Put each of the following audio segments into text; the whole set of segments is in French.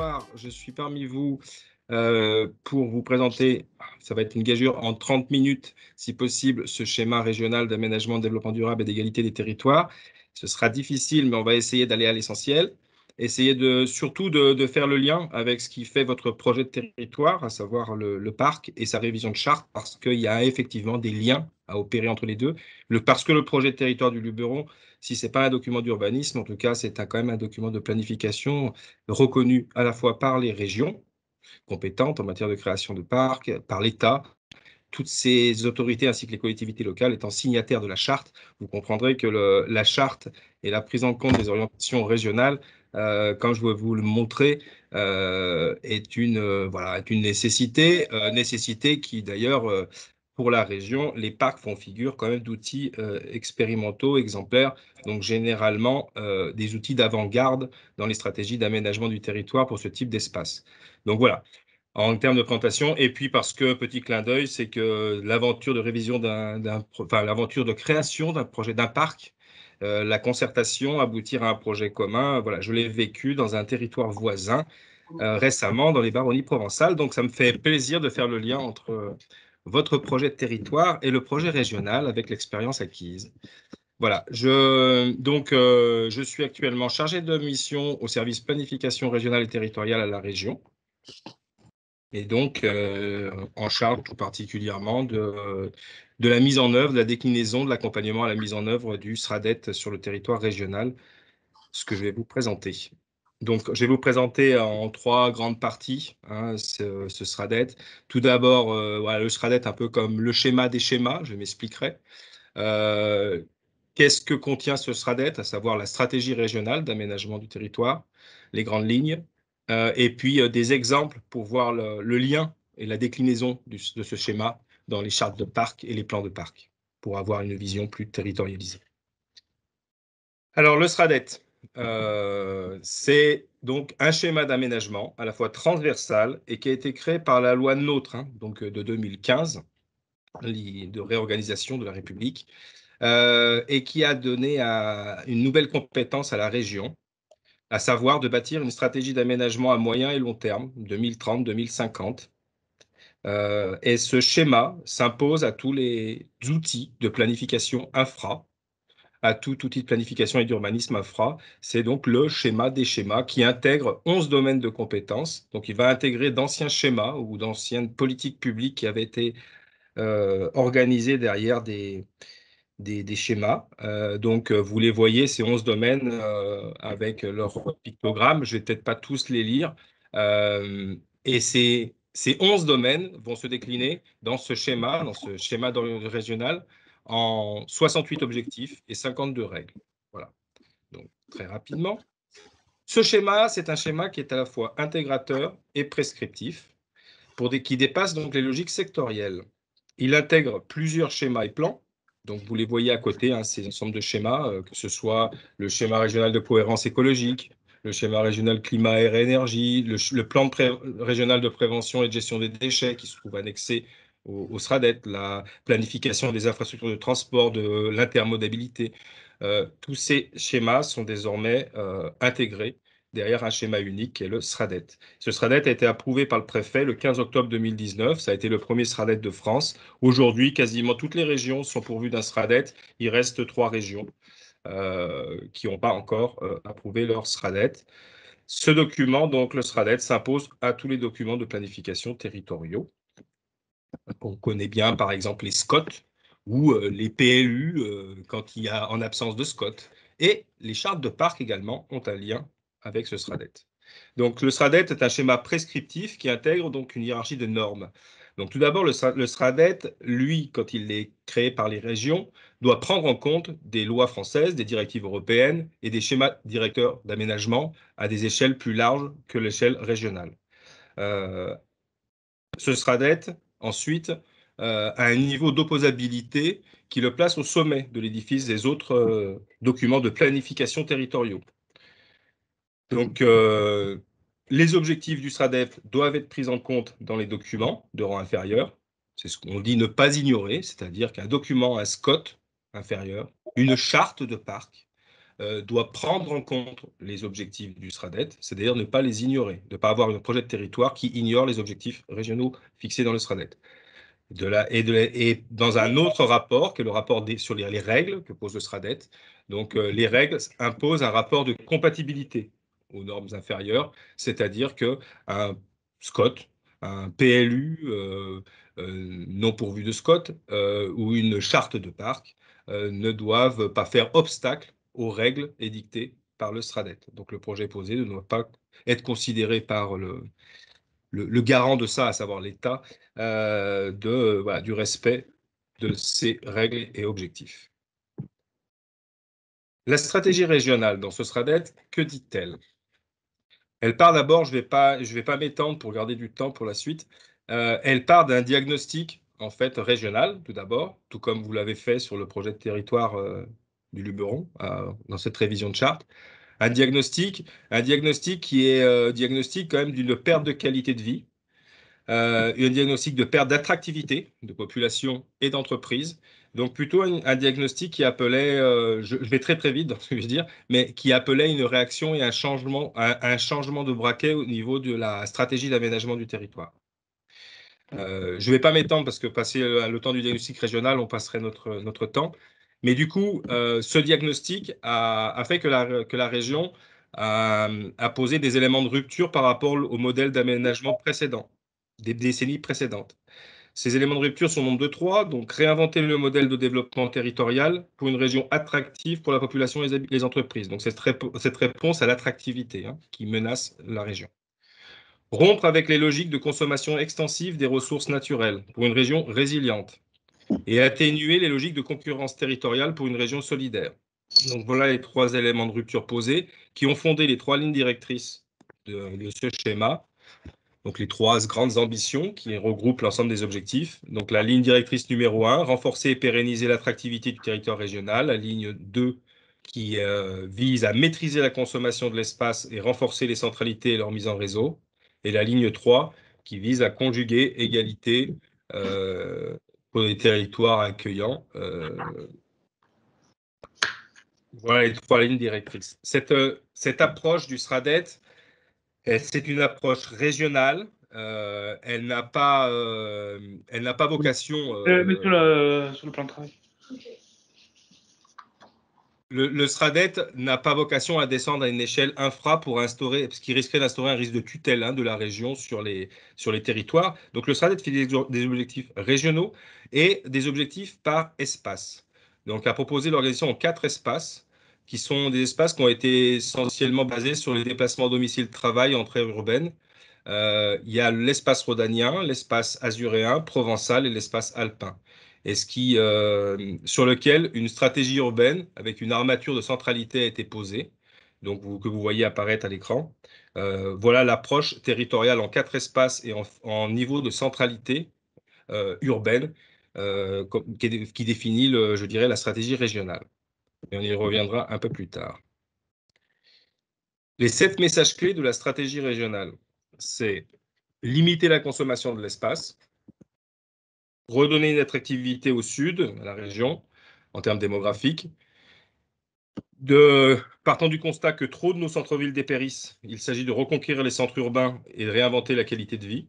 soir, je suis parmi vous pour vous présenter, ça va être une gageure en 30 minutes, si possible, ce schéma régional d'aménagement, de développement durable et d'égalité des territoires. Ce sera difficile, mais on va essayer d'aller à l'essentiel. Essayer surtout de faire le lien avec ce qui fait votre projet de territoire, à savoir le parc et sa révision de charte, parce qu'il y a effectivement des liens à opérer entre les deux. Parce que le projet de territoire du Luberon, si ce n'est pas un document d'urbanisme, en tout cas, c'est quand même un document de planification reconnu à la fois par les régions compétentes en matière de création de parcs, par l'État, toutes ces autorités ainsi que les collectivités locales étant signataires de la charte. Vous comprendrez que la charte et la prise en compte des orientations régionales, comme je vais vous le montrer, est une nécessité, nécessité qui d'ailleurs, pour la région, les parcs font figure quand même d'outils expérimentaux, exemplaires, donc généralement des outils d'avant-garde dans les stratégies d'aménagement du territoire pour ce type d'espace. Donc voilà, en termes de présentation, et puis parce que, petit clin d'œil, c'est que l'aventure de révision l'aventure de création d'un projet, d'un parc, la concertation, aboutir à un projet commun, voilà, je l'ai vécu dans un territoire voisin récemment, dans les Baronnies provençales, donc ça me fait plaisir de faire le lien entre votre projet de territoire et le projet régional avec l'expérience acquise. Voilà, je suis actuellement chargé de mission au service planification régionale et territoriale à la région. Et donc, en charge tout particulièrement de la mise en œuvre, de la déclinaison, de l'accompagnement à la mise en œuvre du SRADET sur le territoire régional, ce que je vais vous présenter. Donc, je vais vous présenter en trois grandes parties ce SRADET. Tout d'abord, voilà, le SRADET, un peu comme le schéma des schémas, je m'expliquerai. Qu'est-ce que contient ce SRADET, à savoir la stratégie régionale d'aménagement du territoire, les grandes lignes, et puis des exemples pour voir le lien et la déclinaison de ce schéma dans les chartes de parc et les plans de parc, pour avoir une vision plus territorialisée. Alors, le SRADET, c'est donc un schéma d'aménagement à la fois transversal et qui a été créé par la loi NOTRe, donc de 2015, de réorganisation de la République, et qui a donné une nouvelle compétence à la région, à savoir de bâtir une stratégie d'aménagement à moyen et long terme, 2030-2050. Et ce schéma s'impose à tous les outils de planification infra, à tout outil de planification et d'urbanisme infra. C'est donc le schéma des schémas qui intègre 11 domaines de compétences. Donc, il va intégrer d'anciens schémas ou d'anciennes politiques publiques qui avaient été organisées derrière des schémas. Donc, vous les voyez, ces 11 domaines avec leur pictogramme. Je ne vais peut-être pas tous les lire. Et ces 11 domaines vont se décliner dans ce schéma régional, en 68 objectifs et 52 règles. Voilà. Donc, très rapidement. Ce schéma, c'est un schéma qui est à la fois intégrateur et prescriptif, qui dépasse donc les logiques sectorielles. Il intègre plusieurs schémas et plans. Donc, vous les voyez à côté, ces ensembles de schémas, que ce soit le schéma régional de cohérence écologique, le schéma régional climat, air et énergie, le plan régional de prévention et de gestion des déchets qui se trouve annexé au SRADET, la planification des infrastructures de transport, de l'intermodalité. Tous ces schémas sont désormais intégrés derrière un schéma unique qui est le SRADET. Ce SRADET a été approuvé par le préfet le 15 octobre 2019. Ça a été le premier SRADET de France. Aujourd'hui, quasiment toutes les régions sont pourvues d'un SRADET. Il reste 3 régions qui n'ont pas encore approuvé leur SRADET. Ce document, donc le SRADET, s'impose à tous les documents de planification territoriaux. On connaît bien, par exemple, les SCOT ou les PLU quand il y a en absence de SCOT. Et les chartes de parc également ont un lien avec ce SRADET. Donc, le SRADET est un schéma prescriptif qui intègre donc une hiérarchie de normes. Donc, tout d'abord, le SRADET, lui, quand il est créé par les régions, doit prendre en compte des lois françaises, des directives européennes et des schémas directeurs d'aménagement à des échelles plus larges que l'échelle régionale. Ce SRADET, ensuite, a un niveau d'opposabilité qui le place au sommet de l'édifice des autres documents de planification territoriaux. Donc, les objectifs du SRADET doivent être pris en compte dans les documents de rang inférieur. C'est ce qu'on dit ne pas ignorer, c'est-à-dire qu'un document, un SCOT inférieur, une charte de parc, doit prendre en compte les objectifs du SRADET, c'est-à-dire ne pas les ignorer, ne pas avoir un projet de territoire qui ignore les objectifs régionaux fixés dans le SRADET. Et dans un autre rapport, qui est le rapport sur les règles que pose le SRADET, donc les règles imposent un rapport de compatibilité aux normes inférieures, c'est-à-dire qu'un SCOT, un PLU non pourvu de SCOT ou une charte de parc ne doivent pas faire obstacle aux règles édictées par le SRADET. Donc le projet posé ne doit pas être considéré par le garant de ça, à savoir l'État, voilà, du respect de ces règles et objectifs. La stratégie régionale dans ce SRADET, que dit-elle? Elle part d'abord, je vais pas m'étendre pour garder du temps pour la suite, elle part d'un diagnostic en fait régional tout d'abord, tout comme vous l'avez fait sur le projet de territoire du Luberon dans cette révision de charte. Un diagnostic qui est diagnostic quand même d'une perte de qualité de vie, un diagnostic de perte d'attractivité de population et d'entreprise. Donc plutôt un diagnostic qui appelait, je vais très très vite dans ce que je veux dire, mais qui appelait une réaction et un changement de braquet au niveau de la stratégie d'aménagement du territoire. Je ne vais pas m'étendre parce que passer le temps du diagnostic régional, on passerait notre temps. Mais du coup, ce diagnostic a fait que la région a posé des éléments de rupture par rapport au modèle d'aménagement précédent, des décennies précédentes. Ces éléments de rupture sont au nombre de trois, donc réinventer le modèle de développement territorial pour une région attractive pour la population et les entreprises. Donc cette réponse à l'attractivité qui menace la région. Rompre avec les logiques de consommation extensive des ressources naturelles pour une région résiliente et atténuer les logiques de concurrence territoriale pour une région solidaire. Donc voilà les trois éléments de rupture posés qui ont fondé les trois lignes directrices de ce schéma. Donc les trois grandes ambitions qui regroupent l'ensemble des objectifs. Donc la ligne directrice numéro 1, renforcer et pérenniser l'attractivité du territoire régional. La ligne 2, qui vise à maîtriser la consommation de l'espace et renforcer les centralités et leur mise en réseau. Et la ligne 3, qui vise à conjuguer égalité pour les territoires accueillants. Voilà les trois lignes directrices. Cette approche du SRADET, c'est une approche régionale. Elle n'a pas vocation. Mais sur le plan de travail. Le SRADET n'a pas vocation à descendre à une échelle infra pour instaurer, parce qu'il risquerait d'instaurer un risque de tutelle de la région sur les territoires. Donc le SRADET fait des objectifs régionaux et des objectifs par espace. Donc a proposé l'organisation en 4 espaces, qui sont des espaces qui ont été essentiellement basés sur les déplacements domicile-travail en aire urbaine. Il y a l'espace rhodanien, l'espace azuréen, provençal et l'espace alpin. Et sur lequel une stratégie urbaine avec une armature de centralité a été posée, donc que vous voyez apparaître à l'écran. Voilà l'approche territoriale en 4 espaces et en niveau de centralité urbaine qui définit, je dirais, la stratégie régionale. Et on y reviendra un peu plus tard. Les 7 messages clés de la stratégie régionale, c'est limiter la consommation de l'espace, redonner une attractivité au sud, à la région, en termes démographiques, partant du constat que trop de nos centres-villes dépérissent, il s'agit de reconquérir les centres urbains et de réinventer la qualité de vie.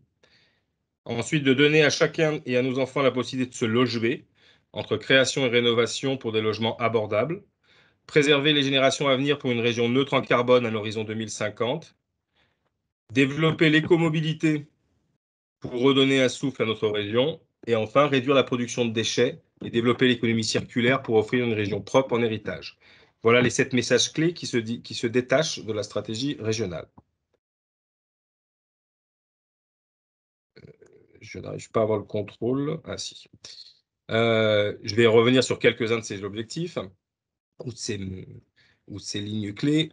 Ensuite, de donner à chacun et à nos enfants la possibilité de se loger entre création et rénovation pour des logements abordables, préserver les générations à venir pour une région neutre en carbone à l'horizon 2050, développer l'écomobilité pour redonner un souffle à notre région, et enfin réduire la production de déchets et développer l'économie circulaire pour offrir une région propre en héritage. Voilà les 7 messages clés qui se détachent de la stratégie régionale. Je n'arrive pas à avoir le contrôle. Ah si. Je vais revenir sur quelques-uns de ces objectifs ou de ces lignes clés.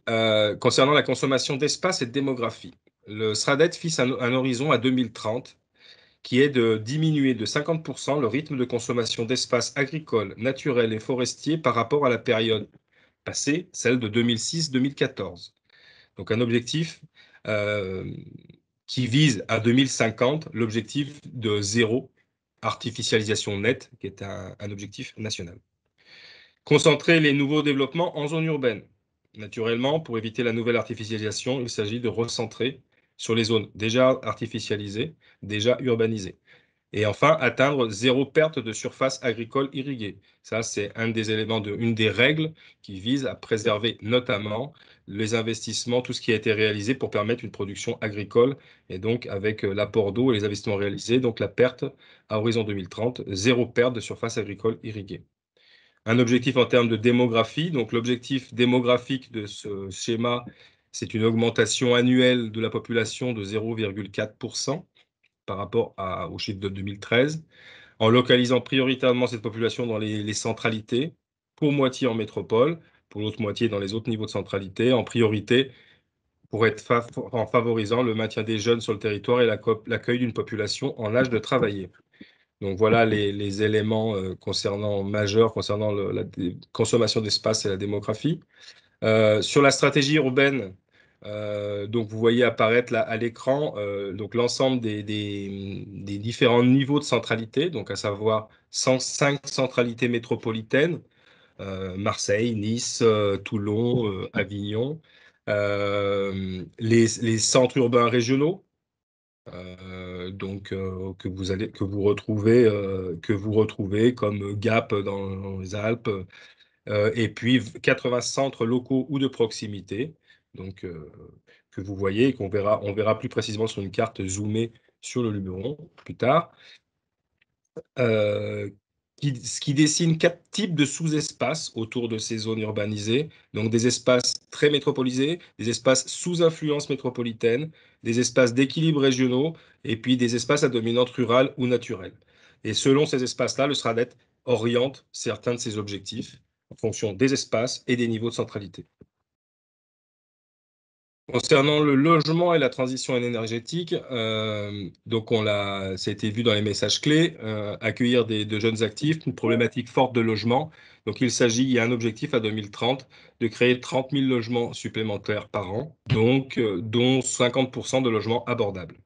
Concernant la consommation d'espace et de démographie, le SRADET fixe un horizon à 2030 qui est de diminuer de 50% le rythme de consommation d'espaces agricoles, naturels et forestiers par rapport à la période passée, celle de 2006-2014. Donc un objectif qui vise à 2050 l'objectif de zéro artificialisation nette, qui est un objectif national. Concentrer les nouveaux développements en zone urbaine. Naturellement, pour éviter la nouvelle artificialisation, il s'agit de recentrer sur les zones déjà artificialisées, déjà urbanisées. Et enfin, atteindre zéro perte de surface agricole irriguée. Ça, c'est un des éléments, une des règles qui vise à préserver notamment les investissements, tout ce qui a été réalisé pour permettre une production agricole. Et donc, avec l'apport d'eau et les investissements réalisés, donc la perte à horizon 2030, zéro perte de surface agricole irriguée. Un objectif en termes de démographie. Donc, l'objectif démographique de ce schéma, c'est une augmentation annuelle de la population de 0,4% par rapport au chiffre de 2013, en localisant prioritairement cette population dans les centralités, pour moitié en métropole, pour l'autre moitié dans les autres niveaux de centralité, en priorité en favorisant le maintien des jeunes sur le territoire et l'accueil d'une population en âge de travailler. Donc voilà les éléments majeurs concernant la consommation d'espace et la démographie. Sur la stratégie urbaine, donc vous voyez apparaître là à l'écran donc l'ensemble des différents niveaux de centralité, donc à savoir 105 centralités métropolitaines, Marseille, Nice, Toulon, Avignon, les centres urbains régionaux, donc que vous retrouvez comme Gap dans les Alpes, et puis 80 centres locaux ou de proximité, donc que vous voyez et on verra plus précisément sur une carte zoomée sur le Luberon plus tard, euh, ce qui dessine 4 types de sous-espaces autour de ces zones urbanisées, donc des espaces très métropolisés, des espaces sous influence métropolitaine, des espaces d'équilibre régionaux, et puis des espaces à dominante rurale ou naturelle. Et selon ces espaces-là, le SRADET oriente certains de ces objectifs en fonction des espaces et des niveaux de centralité. Concernant le logement et la transition énergétique, donc ça a été vu dans les messages clés, accueillir de jeunes actifs, une problématique forte de logement. Donc il y a un objectif à 2030 de créer 30 000 logements supplémentaires par an, donc dont 50% de logements abordables.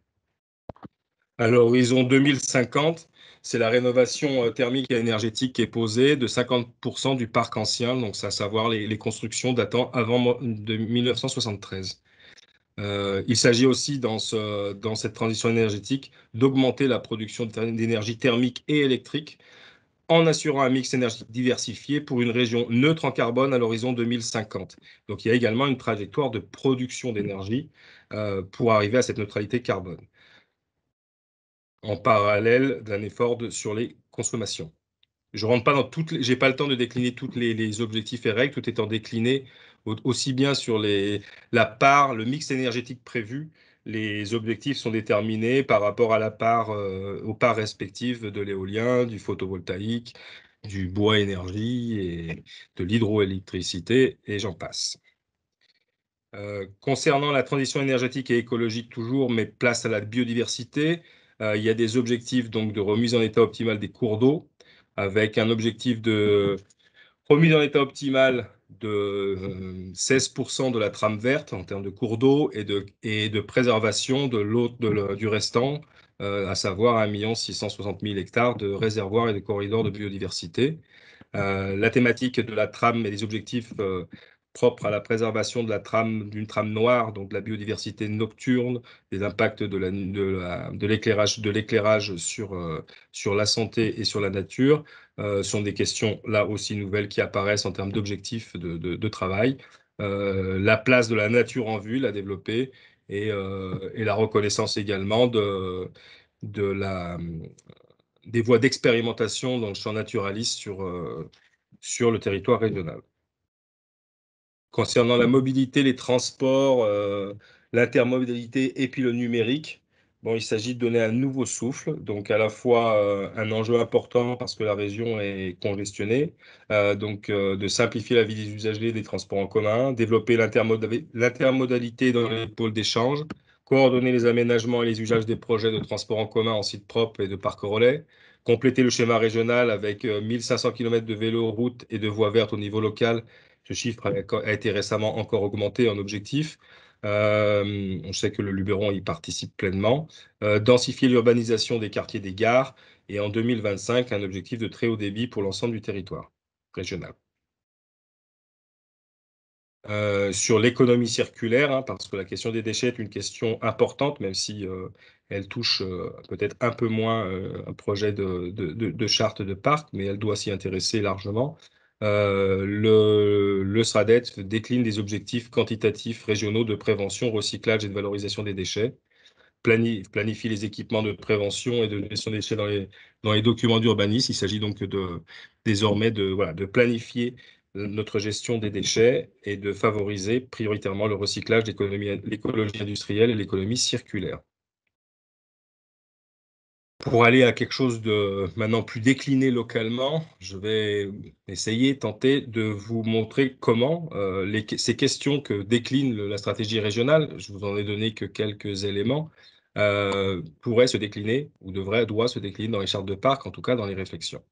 À l'horizon 2050, c'est la rénovation thermique et énergétique qui est posée de 50% du parc ancien, donc c'est à savoir les constructions datant avant de 1973. Il s'agit aussi dans cette transition énergétique d'augmenter la production d'énergie thermique et électrique en assurant un mix énergétique diversifié pour une région neutre en carbone à l'horizon 2050. Donc il y a également une trajectoire de production d'énergie pour arriver à cette neutralité carbone, en parallèle d'un effort sur les consommations. Je rentre pas dans j'ai pas le temps de décliner tous les objectifs et règles, tout étant décliné aussi bien sur la part, le mix énergétique prévu. Les objectifs sont déterminés par rapport à la part, aux parts respectives de l'éolien, du photovoltaïque, du bois énergie et de l'hydroélectricité, et j'en passe. Concernant la transition énergétique et écologique toujours, mais place à la biodiversité, il y a des objectifs donc de remise en état optimal des cours d'eau, avec un objectif de remise en état optimal de 16% de la trame verte en termes de cours d'eau et de préservation de l'eau du restant, à savoir 1 660 000 hectares de réservoirs et de corridors de biodiversité. La thématique de la trame et les objectifs propres à la préservation d'une trame noire, donc de la biodiversité nocturne, des impacts de l'éclairage sur la santé et sur la nature, sont des questions là aussi nouvelles qui apparaissent en termes d'objectifs de travail. La place de la nature en ville à développer et la reconnaissance également de des voies d'expérimentation dans le champ naturaliste sur le territoire régional. Concernant la mobilité, les transports, l'intermodalité et puis le numérique, bon, il s'agit de donner un nouveau souffle, donc à la fois un enjeu important parce que la région est congestionnée, donc de simplifier la vie des usagers des transports en commun, développer l'intermodalité dans les pôles d'échange, coordonner les aménagements et les usages des projets de transport en commun en site propre et de parcs relais, compléter le schéma régional avec 1500 km de vélos, routes et de voies vertes au niveau local. Ce chiffre a été récemment encore augmenté en objectif. On sait que le Luberon y participe pleinement. Densifier l'urbanisation des quartiers des gares et en 2025, un objectif de très haut débit pour l'ensemble du territoire régional. sur l'économie circulaire, hein, parce que la question des déchets est une question importante, même si elle touche peut-être un peu moins un projet de charte de parc, mais elle doit s'y intéresser largement. Le SRADET décline des objectifs quantitatifs régionaux de prévention, recyclage et de valorisation des déchets, planifie les équipements de prévention et de gestion des déchets dans les documents d'urbanisme. Il s'agit donc désormais de planifier notre gestion des déchets et de favoriser prioritairement le recyclage, l'écologie industrielle et l'économie circulaire. Pour aller à quelque chose de maintenant plus décliné localement, je vais tenter de vous montrer comment ces questions que décline la stratégie régionale, je vous en ai donné que quelques éléments, pourraient se décliner, ou doivent se décliner dans les chartes de parc, en tout cas dans les réflexions.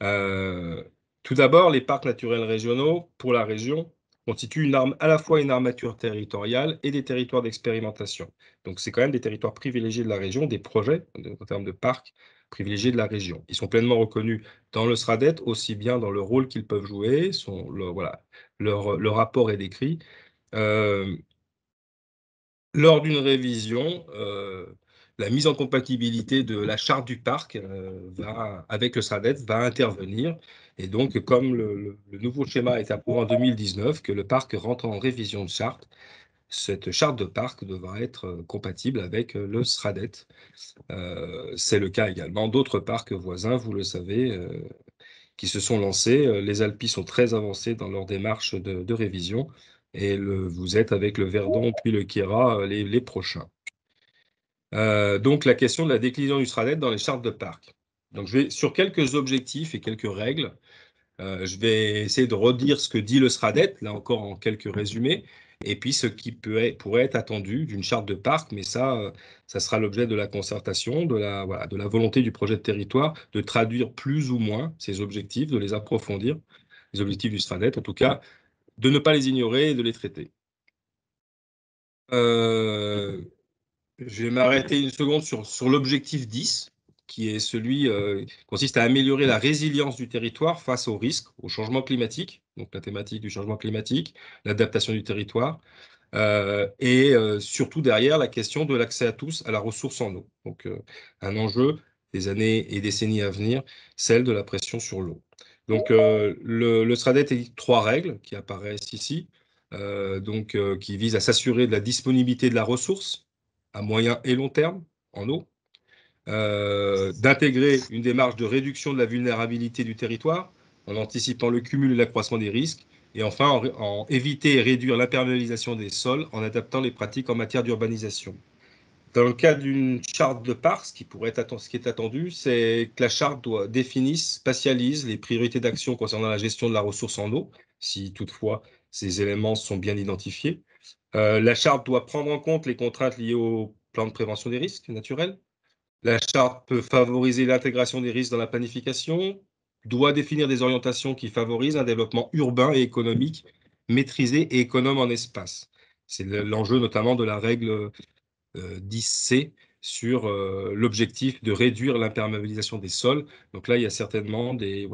Tout d'abord, les parcs naturels régionaux, pour la région, constituent à la fois une armature territoriale et des territoires d'expérimentation. Donc, c'est quand même des territoires privilégiés de la région, des projets en termes de parcs privilégiés de la région. Ils sont pleinement reconnus dans le SRADET, aussi bien dans le rôle qu'ils peuvent jouer, leur rapport est décrit. Lors d'une révision, la mise en compatibilité de la charte du parc avec le SRADET va intervenir. Et donc, comme le nouveau schéma a été approuvé en 2019, que le parc rentre en révision de charte, cette charte de parc devra être compatible avec le SRADET. C'est le cas également d'autres parcs voisins, vous le savez, qui se sont lancés. Les Alpes sont très avancés dans leur démarche de révision. Et vous êtes avec le Verdon puis le Queyras les prochains. Donc, la question de la déclinaison du SRADET dans les chartes de parc. Donc, je vais sur quelques objectifs et quelques règles. Je vais essayer de redire ce que dit le SRADET, là encore en quelques résumés, et puis ce qui pourrait être attendu d'une charte de parc, mais ça sera l'objet de la concertation, de la volonté du projet de territoire, de traduire plus ou moins ces objectifs, de les approfondir, les objectifs du SRADET, en tout cas, de ne pas les ignorer et de les traiter. Je vais m'arrêter une seconde sur l'objectif 10, qui est celui qui consiste à améliorer la résilience du territoire face aux risques, au changement climatique, donc la thématique du changement climatique, l'adaptation du territoire, et surtout derrière la question de l'accès à tous à la ressource en eau. Donc un enjeu des années et décennies à venir, celle de la pression sur l'eau. Donc le SRADET est 3 règles qui apparaissent ici, qui visent à s'assurer de la disponibilité de la ressource à moyen et long terme en eau, d'intégrer une démarche de réduction de la vulnérabilité du territoire en anticipant le cumul et l'accroissement des risques, et enfin en éviter et réduire l'imperméabilisation des sols en adaptant les pratiques en matière d'urbanisation. Dans le cas d'une charte de parc, ce qui est attendu, c'est que la charte spatialise les priorités d'action concernant la gestion de la ressource en eau, si toutefois ces éléments sont bien identifiés. La charte doit prendre en compte les contraintes liées au plan de prévention des risques naturels. La charte peut favoriser l'intégration des risques dans la planification, doit définir des orientations qui favorisent un développement urbain et économique maîtrisé et économe en espace. C'est l'enjeu notamment de la règle 10C sur l'objectif de réduire l'imperméabilisation des sols. Donc là, il y a certainement des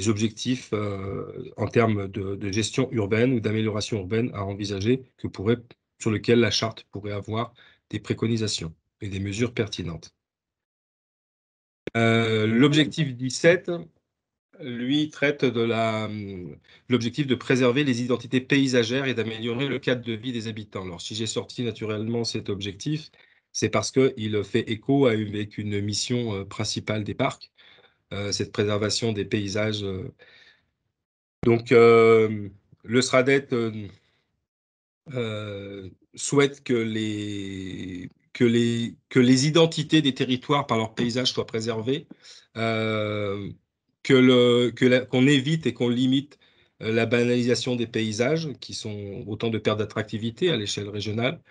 objectifs en termes de gestion urbaine ou d'amélioration urbaine à envisager sur lesquels la charte pourrait avoir des préconisations et des mesures pertinentes. L'objectif 17, lui, traite de l'objectif de préserver les identités paysagères et d'améliorer le cadre de vie des habitants. Alors, si j'ai sorti naturellement cet objectif, c'est parce qu'il fait écho avec une mission principale des parcs, cette préservation des paysages. Donc, le SRADET souhaite que les identités des territoires par leur paysage soient préservées, qu'on évite et qu'on limite la banalisation des paysages, qui sont autant de pertes d'attractivité à l'échelle régionale.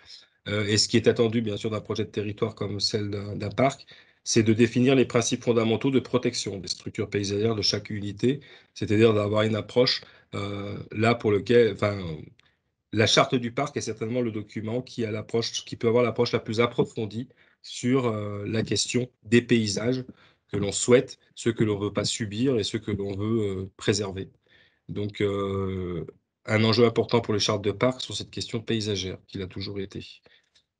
Et ce qui est attendu, bien sûr, d'un projet de territoire comme celle d'un parc, c'est de définir les principes fondamentaux de protection des structures paysagères de chaque unité, c'est-à-dire d'avoir une approche là pour lequel, enfin, la charte du parc est certainement le document qui peut avoir l'approche la plus approfondie sur la question des paysages que l'on souhaite, ceux que l'on ne veut pas subir et ceux que l'on veut préserver. Donc, un enjeu important pour les chartes de parc sur cette question paysagère, qu'il a toujours été.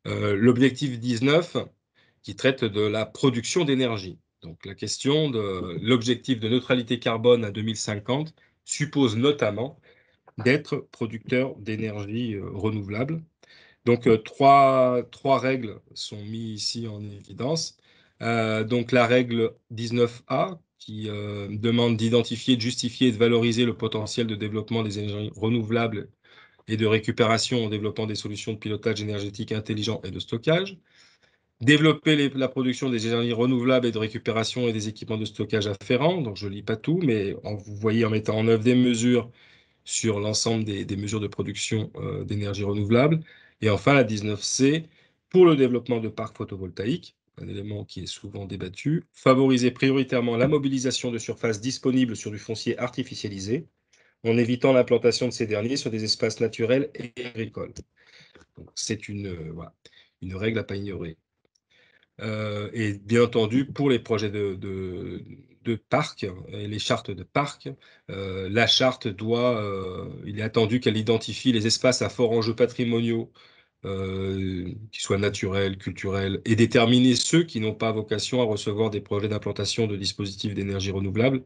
L'objectif 19, qui traite de la production d'énergie. Donc la question de l'objectif de neutralité carbone à 2050 suppose notamment d'être producteur d'énergie renouvelable. Donc trois règles sont mises ici en évidence. Donc la règle 19A qui demande d'identifier, de justifier et de valoriser le potentiel de développement des énergies renouvelables et de récupération en développant des solutions de pilotage énergétique intelligent et de stockage. Développer la production des énergies renouvelables et de récupération et des équipements de stockage afférents. Donc je ne lis pas tout, mais vous voyez en mettant en œuvre des mesures sur l'ensemble des mesures de production d'énergie renouvelable. Et enfin, la 19C, pour le développement de parcs photovoltaïques, un élément qui est souvent débattu, favoriser prioritairement la mobilisation de surfaces disponibles sur du foncier artificialisé, en évitant l'implantation de ces derniers sur des espaces naturels et agricoles. C'est voilà, une règle à ne pas ignorer. Et bien entendu, pour les projets de parc et les chartes de parc, la charte il est attendu qu'elle identifie les espaces à fort enjeux patrimoniaux, qui soient naturels, culturels, et déterminer ceux qui n'ont pas vocation à recevoir des projets d'implantation de dispositifs d'énergie renouvelable.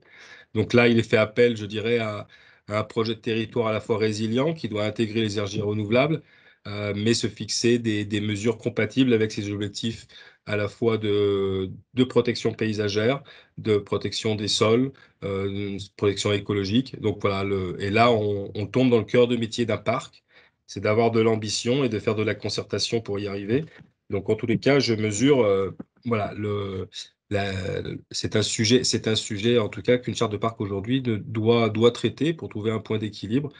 Donc là, il est fait appel, je dirais, à un projet de territoire à la fois résilient qui doit intégrer les énergies renouvelables, mais se fixer des mesures compatibles avec ses objectifs à la fois de protection paysagère, de protection des sols, de protection écologique. Donc voilà, et là, on tombe dans le cœur de métier d'un parc, c'est d'avoir de l'ambition et de faire de la concertation pour y arriver. Donc en tous les cas, je mesure, voilà, c'est un sujet en tout cas qu'une charte de parc aujourd'hui doit traiter pour trouver un point d'équilibre,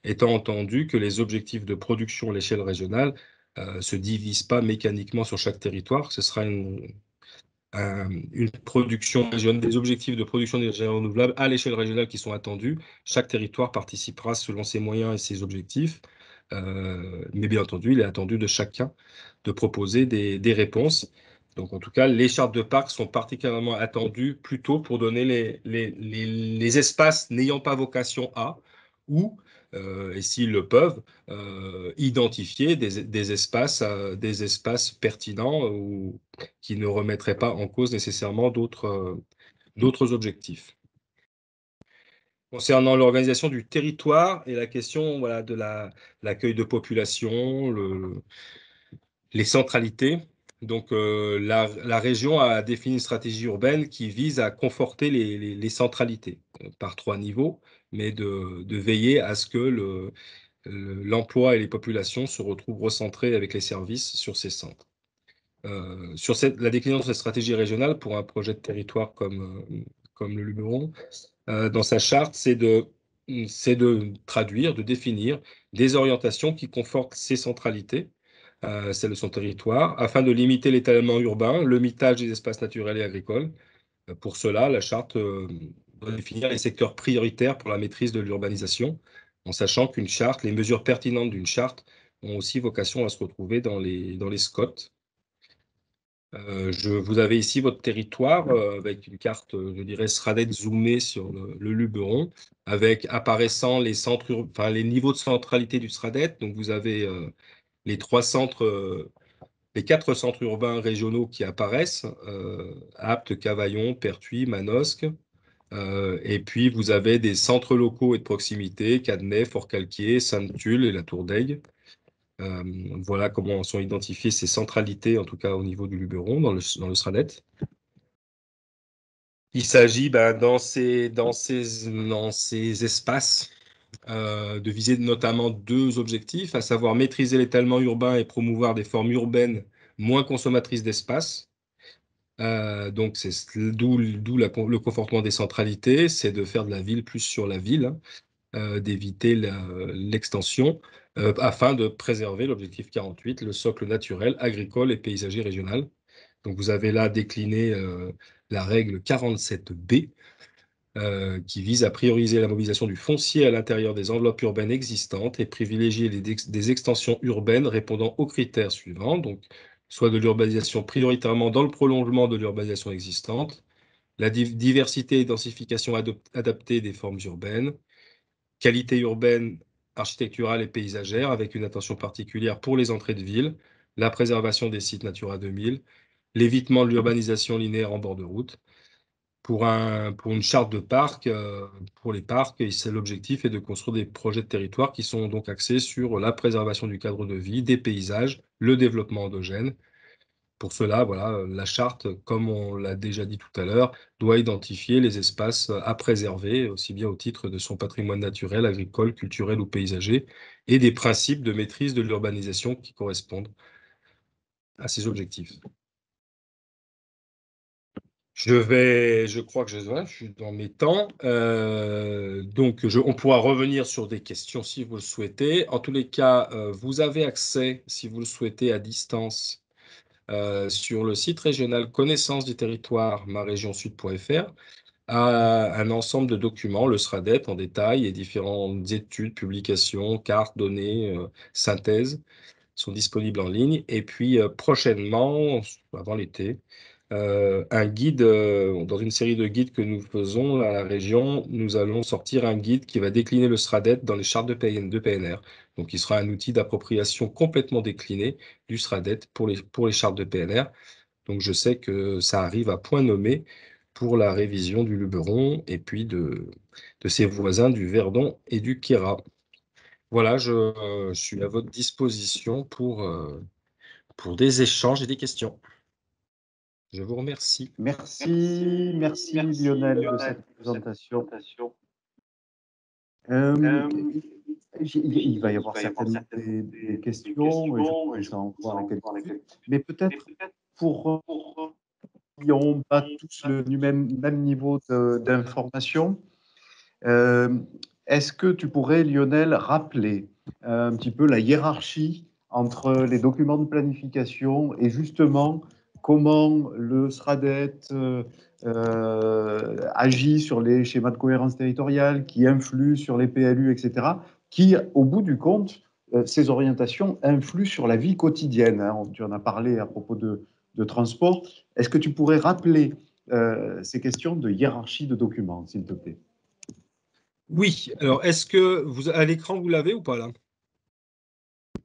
étant entendu que les objectifs de production à l'échelle régionale se divisent pas mécaniquement sur chaque territoire. Ce sera une production régionale, des objectifs de production d'énergie renouvelable à l'échelle régionale qui sont attendus. Chaque territoire participera selon ses moyens et ses objectifs. Mais bien entendu, il est attendu de chacun de proposer des réponses. Donc, en tout cas, les chartes de parc sont particulièrement attendues plutôt pour donner les espaces n'ayant pas vocation à, ou, et s'ils le peuvent, identifier des espaces pertinents ou qui ne remettraient pas en cause nécessairement d'autres objectifs. Concernant l'organisation du territoire et la question voilà, de l'accueil de population, les centralités. Donc, la région a défini une stratégie urbaine qui vise à conforter les centralités par 3 niveaux, mais de veiller à ce que l'emploi et les populations se retrouvent recentrés avec les services sur ces centres. Sur la déclinaison de cette stratégie régionale pour un projet de territoire comme le Luberon, dans sa charte, c'est de traduire, de définir des orientations qui confortent ces centralités, celles de son territoire, afin de limiter l'étalement urbain, le mitage des espaces naturels et agricoles. Pour cela, la charte doit définir les secteurs prioritaires pour la maîtrise de l'urbanisation, en sachant qu'une charte, les mesures pertinentes d'une charte ont aussi vocation à se retrouver dans les SCOT. Vous avez ici votre territoire avec une carte, je dirais, SRADET zoomée sur le Luberon, avec apparaissant les niveaux de centralité du SRADET. Donc, vous avez les 4 centres urbains régionaux qui apparaissent, Apt, Cavaillon, Pertuis, Manosque. Et puis, vous avez des centres locaux et de proximité, Cadenet, Fort-Calquier, Sainte-Tulle et la Tour d'Aigle. Voilà comment sont identifiées ces centralités, en tout cas au niveau du Luberon, dans le SRADET. Il s'agit dans ces espaces de viser notamment 2 objectifs, à savoir maîtriser l'étalement urbain et promouvoir des formes urbaines moins consommatrices d'espace. Donc, c'est d'où le confortement des centralités, c'est de faire de la ville plus sur la ville, d'éviter l'extension, afin de préserver l'objectif 48, le socle naturel, agricole et paysager régional. Donc, vous avez là décliné la règle 47B, qui vise à prioriser la mobilisation du foncier à l'intérieur des enveloppes urbaines existantes et privilégier des extensions urbaines répondant aux critères suivants, donc soit de l'urbanisation prioritairement dans le prolongement de l'urbanisation existante, la diversité et densification adaptée des formes urbaines, qualité urbaine architecturale et paysagère, avec une attention particulière pour les entrées de ville, la préservation des sites Natura 2000, l'évitement de l'urbanisation linéaire en bord de route. Pour une charte de parc, pour les parcs, l'objectif est de construire des projets de territoire qui sont donc axés sur la préservation du cadre de vie, des paysages, le développement endogène. Pour cela, voilà, la charte, comme on l'a déjà dit tout à l'heure, doit identifier les espaces à préserver, aussi bien au titre de son patrimoine naturel, agricole, culturel ou paysager, et des principes de maîtrise de l'urbanisation qui correspondent à ces objectifs. Je crois que je suis dans mes temps. Donc, on pourra revenir sur des questions si vous le souhaitez. En tous les cas, vous avez accès, si vous le souhaitez, à distance sur le site régional connaissance du territoire marégionsud.fr à un ensemble de documents, le SRADET en détail et différentes études, publications, cartes, données, synthèses sont disponibles en ligne. Et puis prochainement, avant l'été, un guide, dans une série de guides que nous faisons à la région, nous allons sortir un guide qui va décliner le SRADET dans les chartes de PNR. Donc, il sera un outil d'appropriation complètement décliné du SRADET pour les chartes de PNR. Donc, je sais que ça arrive à point nommé pour la révision du Luberon et puis de ses voisins du Verdon et du Queyras. Voilà, je suis à votre disposition pour des échanges et des questions. Je vous remercie. Merci Lionel de cette présentation. Il va y avoir certainement des questions, et je commence à en voir quelques-unes, mais peut-être pour qui n'ont pas tous le même niveau d'information, est-ce que tu pourrais, Lionel, rappeler un petit peu la hiérarchie entre les documents de planification et justement comment le SRADET agit sur les schémas de cohérence territoriale, qui influent sur les PLU, etc., qui, au bout du compte, ces orientations influent sur la vie quotidienne, hein. Tu en as parlé à propos de transport. Est-ce que tu pourrais rappeler ces questions de hiérarchie de documents, s'il te plaît? Oui, alors est-ce que à l'écran, vous l'avez ou pas là?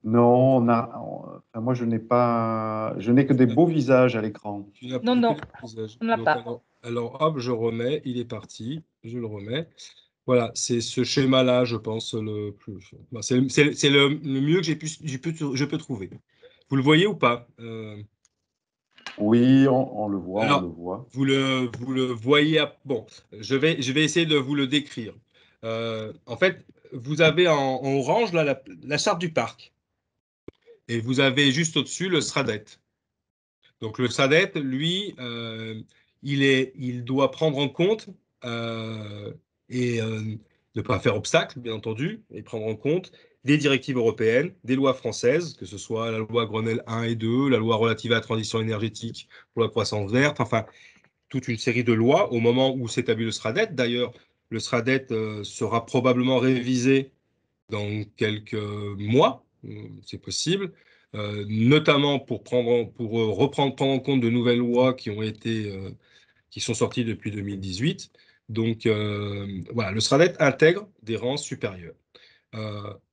Non, enfin, moi je n'ai que des beaux visages à l'écran. Tu n'as Non, plus non, que le visage. on n'a Donc, pas. alors, hop, je remets, il est parti, je le remets. Voilà, c'est ce schéma-là, je pense, le plus. Bon, c'est le mieux que je peux trouver. Vous le voyez ou pas? Oui, on le voit, on le Alors, voit. vous le voyez. Bon, je vais essayer de vous le décrire. En fait, vous avez en orange là, la charte du parc. Et vous avez juste au-dessus le SRADET. Donc le SRADET, lui, il doit prendre en compte et ne pas faire obstacle, bien entendu, et prendre en compte des directives européennes, des lois françaises, que ce soit la loi Grenelle 1 et 2, la loi relative à la transition énergétique pour la croissance verte, enfin, toute une série de lois au moment où s'établit le SRADET. D'ailleurs, le SRADET sera probablement révisé dans quelques mois, c'est possible, notamment pour prendre en compte de nouvelles lois qui sont sorties depuis 2018. Donc voilà, le SRADET intègre des rangs supérieurs.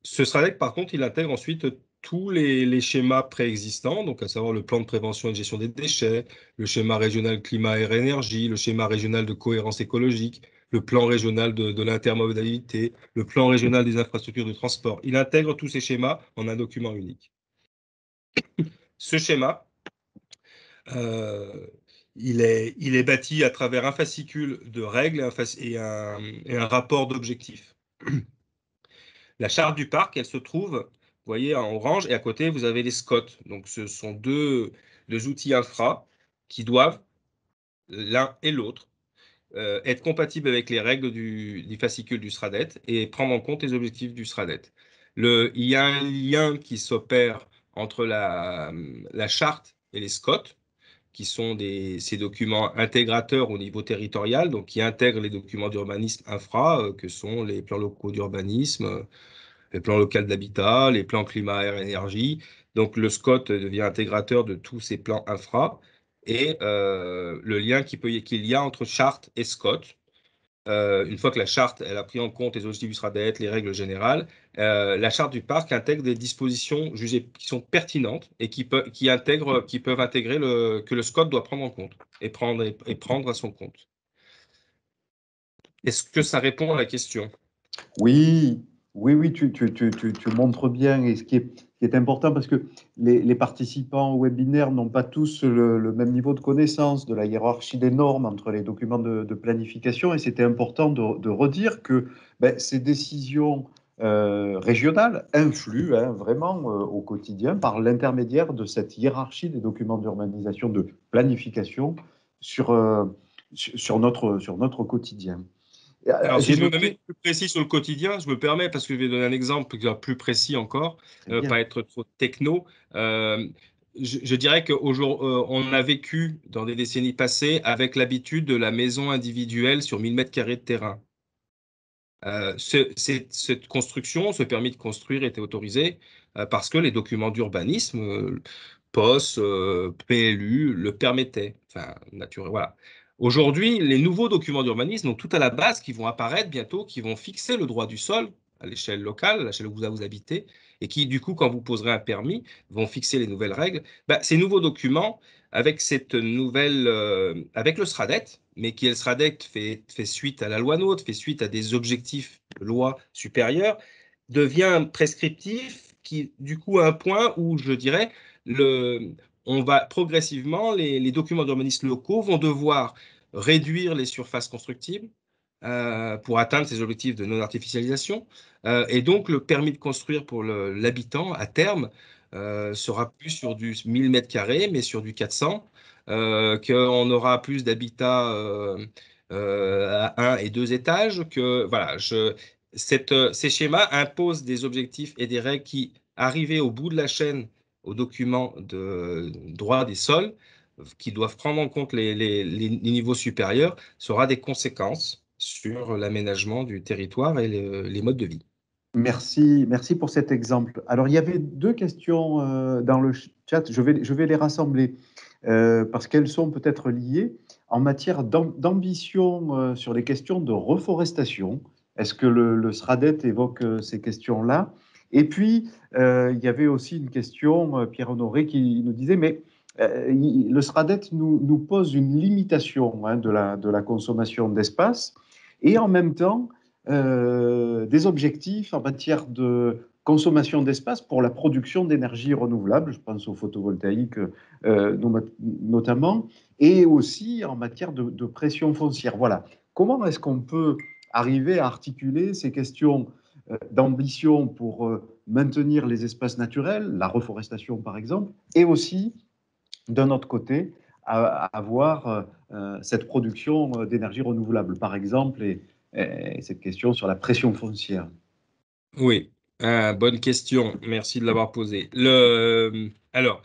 Ce SRADET, par contre, il intègre ensuite tous les schémas préexistants, donc à savoir le plan de prévention et de gestion des déchets, le schéma régional climat, air, énergie, le schéma régional de cohérence écologique, le plan régional de l'intermodalité, le plan régional des infrastructures de transport. Il intègre tous ces schémas en un document unique. Ce schéma, euh, il est bâti à travers un fascicule de règles et un rapport d'objectifs. La charte du parc, elle se trouve, vous voyez, en orange, et à côté, vous avez les SCOT. Donc, ce sont deux outils infra qui doivent, l'un et l'autre, être compatibles avec les règles du fascicule du SRADET et prendre en compte les objectifs du SRADET. Il y a un lien qui s'opère entre la charte et les SCOT, qui sont ces documents intégrateurs au niveau territorial, donc qui intègrent les documents d'urbanisme infra, que sont les plans locaux d'urbanisme, les plans locaux d'habitat, les plans climat, air, énergie. Donc le SCOT devient intégrateur de tous ces plans infra et le lien qu'il y a entre charte et SCOT. une fois que la charte elle a pris en compte les objectifs du SRADET, les règles générales, la charte du parc intègre des dispositions jugées qui sont pertinentes et qui peuvent intégrer que le SCOT doit prendre en compte et prendre à son compte. Est-ce que ça répond à la question? Oui, oui, tu montres bien. Et ce qui est important, parce que les participants au webinaire n'ont pas tous le même niveau de connaissance de la hiérarchie des normes entre les documents de planification. Et c'était important de redire que ces décisions régionales influent vraiment au quotidien par l'intermédiaire de cette hiérarchie des documents d'urbanisation de planification sur notre quotidien. Alors, si je me mets J'évoquais, plus précis sur le quotidien, je me permets, parce que je vais donner un exemple plus précis encore, très bien. pas être trop techno. Je dirais qu'on a vécu dans des décennies passées avec l'habitude de la maison individuelle sur 1000 mètres carrés de terrain. Cette construction, ce permis de construire était autorisé parce que les documents d'urbanisme, POS, PLU, le permettaient. Enfin, voilà. Aujourd'hui, les nouveaux documents d'urbanisme, donc tout à la base, qui vont apparaître bientôt, qui vont fixer le droit du sol à l'échelle locale, à l'échelle où vous habitez, et qui, du coup, quand vous poserez un permis, vont fixer les nouvelles règles. Ces nouveaux documents, avec avec le SRADET, mais qui, le SRADET, fait suite à la loi NOTRe, fait suite à des objectifs de loi supérieure, devient prescriptif, qui, du coup, à un point où, je dirais, on va progressivement, les documents d'urbanisme locaux vont devoir réduire les surfaces constructibles pour atteindre ces objectifs de non-artificialisation. Et donc, le permis de construire pour l'habitant, à terme, sera plus sur du 1000 mètres carrés, mais sur du 400, qu'on aura plus d'habitats à 1 et 2 étages, voilà, ces schémas imposent des objectifs et des règles qui, arrivés au bout de la chaîne, aux documents de droit des sols, qui doivent prendre en compte les niveaux supérieurs, ça aura des conséquences sur l'aménagement du territoire et les modes de vie. Merci pour cet exemple. Alors, il y avait deux questions dans le chat. Je vais les rassembler parce qu'elles sont peut-être liées en matière d'ambition sur les questions de reforestation. Est-ce que le SRADET évoque ces questions-là? Et puis, il y avait aussi une question, Pierre-Honoré, qui nous disait, mais le SRADET nous pose une limitation de la consommation d'espace et en même temps, des objectifs en matière de consommation d'espace pour la production d'énergie renouvelable, je pense au photovoltaïque notamment, et aussi en matière de pression foncière. Voilà. Comment est-ce qu'on peut arriver à articuler ces questions d'ambition pour maintenir les espaces naturels, la reforestation par exemple, et aussi, d'un autre côté, à avoir cette production d'énergie renouvelable, par exemple, et cette question sur la pression foncière. Oui, bonne question. Merci de l'avoir posée. Alors,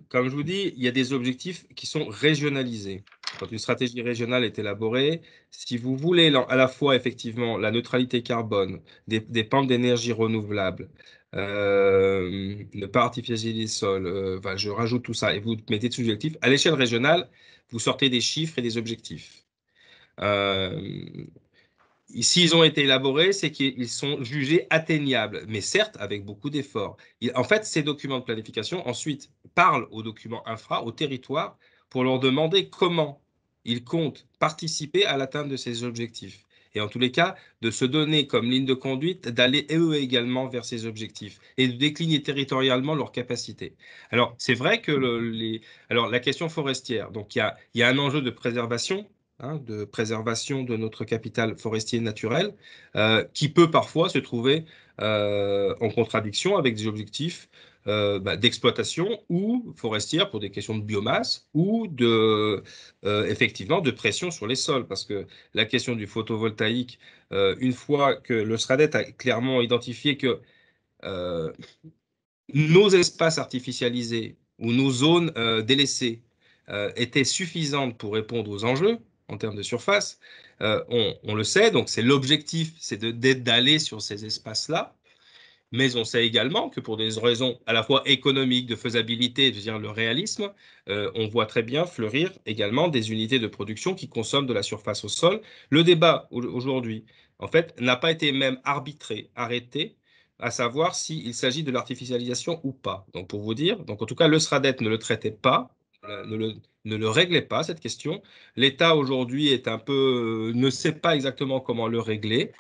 comme je vous dis, il y a des objectifs qui sont régionalisés. Quand une stratégie régionale est élaborée, si vous voulez à la fois effectivement la neutralité carbone, des pentes d'énergie renouvelable, ne pas artificialiser les sols, je rajoute tout ça et vous mettez des objectifs. À l'échelle régionale, vous sortez des chiffres et des objectifs. S'ils ont été élaborés, c'est qu'ils sont jugés atteignables, mais certes avec beaucoup d'efforts. En fait, ces documents de planification ensuite parlent aux documents infra, aux territoires, pour leur demander comment ils comptent participer à l'atteinte de ces objectifs. Et en tous les cas, de se donner comme ligne de conduite, d'aller eux également vers ces objectifs et de décliner territorialement leurs capacités. Alors, c'est vrai que alors, la question forestière, donc il y a un enjeu de préservation, de préservation de notre capital forestier naturel, qui peut parfois se trouver en contradiction avec des objectifs d'exploitation ou forestière pour des questions de biomasse ou effectivement de pression sur les sols. Parce que la question du photovoltaïque, une fois que le SRADET a clairement identifié que euh, nos espaces artificialisés ou nos zones délaissées étaient suffisantes pour répondre aux enjeux en termes de surface, on le sait, donc c'est l'objectif, c'est d'aller sur ces espaces-là. Mais on sait également que pour des raisons à la fois économiques, de faisabilité, de dire le réalisme, on voit très bien fleurir également des unités de production qui consomment de la surface au sol. Le débat aujourd'hui, en fait, n'a pas été même arbitré, arrêté, à savoir s'il s'agit de l'artificialisation ou pas. Donc pour vous dire, donc en tout cas, le SRADET ne le traitait pas, ne le réglait pas, cette question. L'État aujourd'hui est un peu, ne sait pas exactement comment le régler.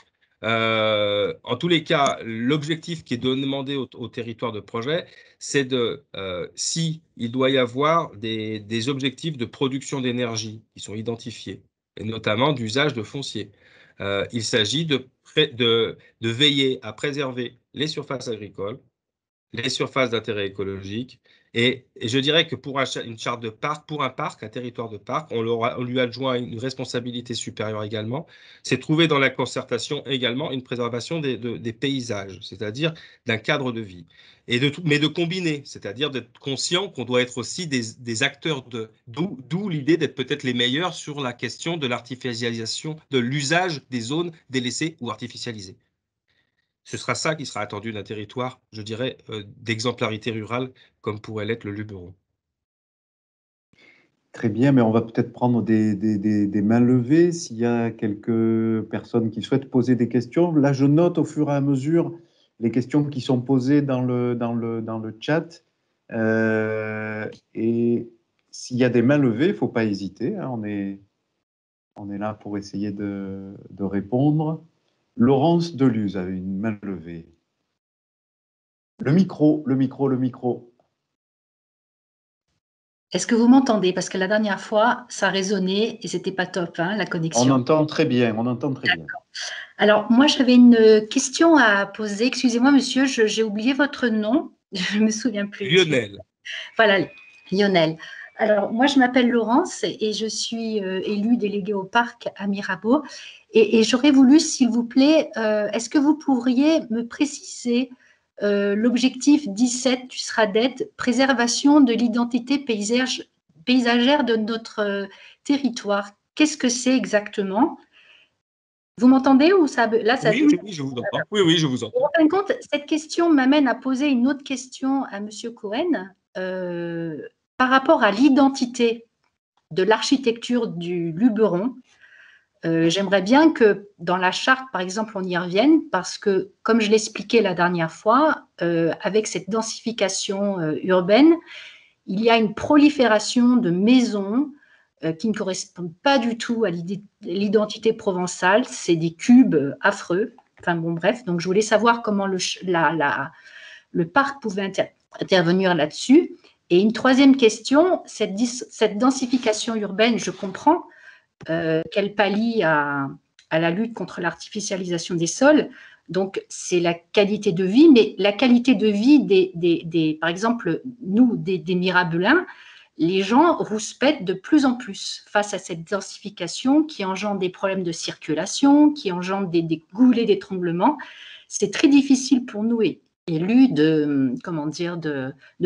En tous les cas, l'objectif qui est demandé au territoire de projet, c'est si il doit y avoir des objectifs de production d'énergie qui sont identifiés, et notamment d'usage de foncier. Il s'agit de veiller à préserver les surfaces agricoles, les surfaces d'intérêt écologique. Et je dirais que pour une charte de parc, pour un parc, un territoire de parc, on lui adjoint une responsabilité supérieure également. C'est trouver dans la concertation également une préservation des paysages, c'est-à-dire d'un cadre de vie. Mais de combiner, c'est-à-dire d'être conscient qu'on doit être aussi des acteurs d'où l'idée d'être peut-être les meilleurs sur la question de l'artificialisation, de l'usage des zones délaissées ou artificialisées. Ce sera ça qui sera attendu d'un territoire, je dirais, d'exemplarité rurale, comme pourrait l'être le Luberon. Très bien, mais on va peut-être prendre des mains levées s'il y a quelques personnes qui souhaitent poser des questions. Là, je note au fur et à mesure les questions qui sont posées dans le chat. Et s'il y a des mains levées, il ne faut pas hésiter, hein, on est là pour essayer de répondre. Laurence Deluz avait une main levée. Le micro. Est-ce que vous m'entendez? Parce que la dernière fois, ça résonnait et c'était pas top, hein, la connexion. On entend très bien, on entend très bien. Alors, moi, j'avais une question à poser. Excusez-moi, monsieur, j'ai oublié votre nom. Je me souviens plus. Lionel. Voilà, Lionel. Alors, moi, je m'appelle Laurence et je suis élue déléguée au parc à Mirabeau. Et j'aurais voulu, s'il vous plaît, est-ce que vous pourriez me préciser l'objectif 17 du SRADET, préservation de l'identité paysagère de notre territoire? Qu'est-ce que c'est exactement? Vous m'entendez ou ça? Là, ça... Oui, je vous entends. Oui, je vous entends. En fin de compte, cette question m'amène à poser une autre question à M. Cohen par rapport à l'identité de l'architecture du Luberon. J'aimerais bien que dans la charte, par exemple, on y revienne parce que, comme je l'expliquais la dernière fois, avec cette densification urbaine, il y a une prolifération de maisons qui ne correspondent pas du tout à l'identité provençale. C'est des cubes affreux. Enfin bon, bref. Donc, je voulais savoir comment le parc pouvait intervenir là-dessus. Et une troisième question, cette densification urbaine, je comprends qu'elle pallie à la lutte contre l'artificialisation des sols. Donc, c'est la qualité de vie, mais la qualité de vie par exemple, nous, des Mirabelins, les gens rouspètent de plus en plus face à cette densification qui engendre des problèmes de circulation, qui engendre des goulets d'étranglement. C'est très difficile pour nous, élus, de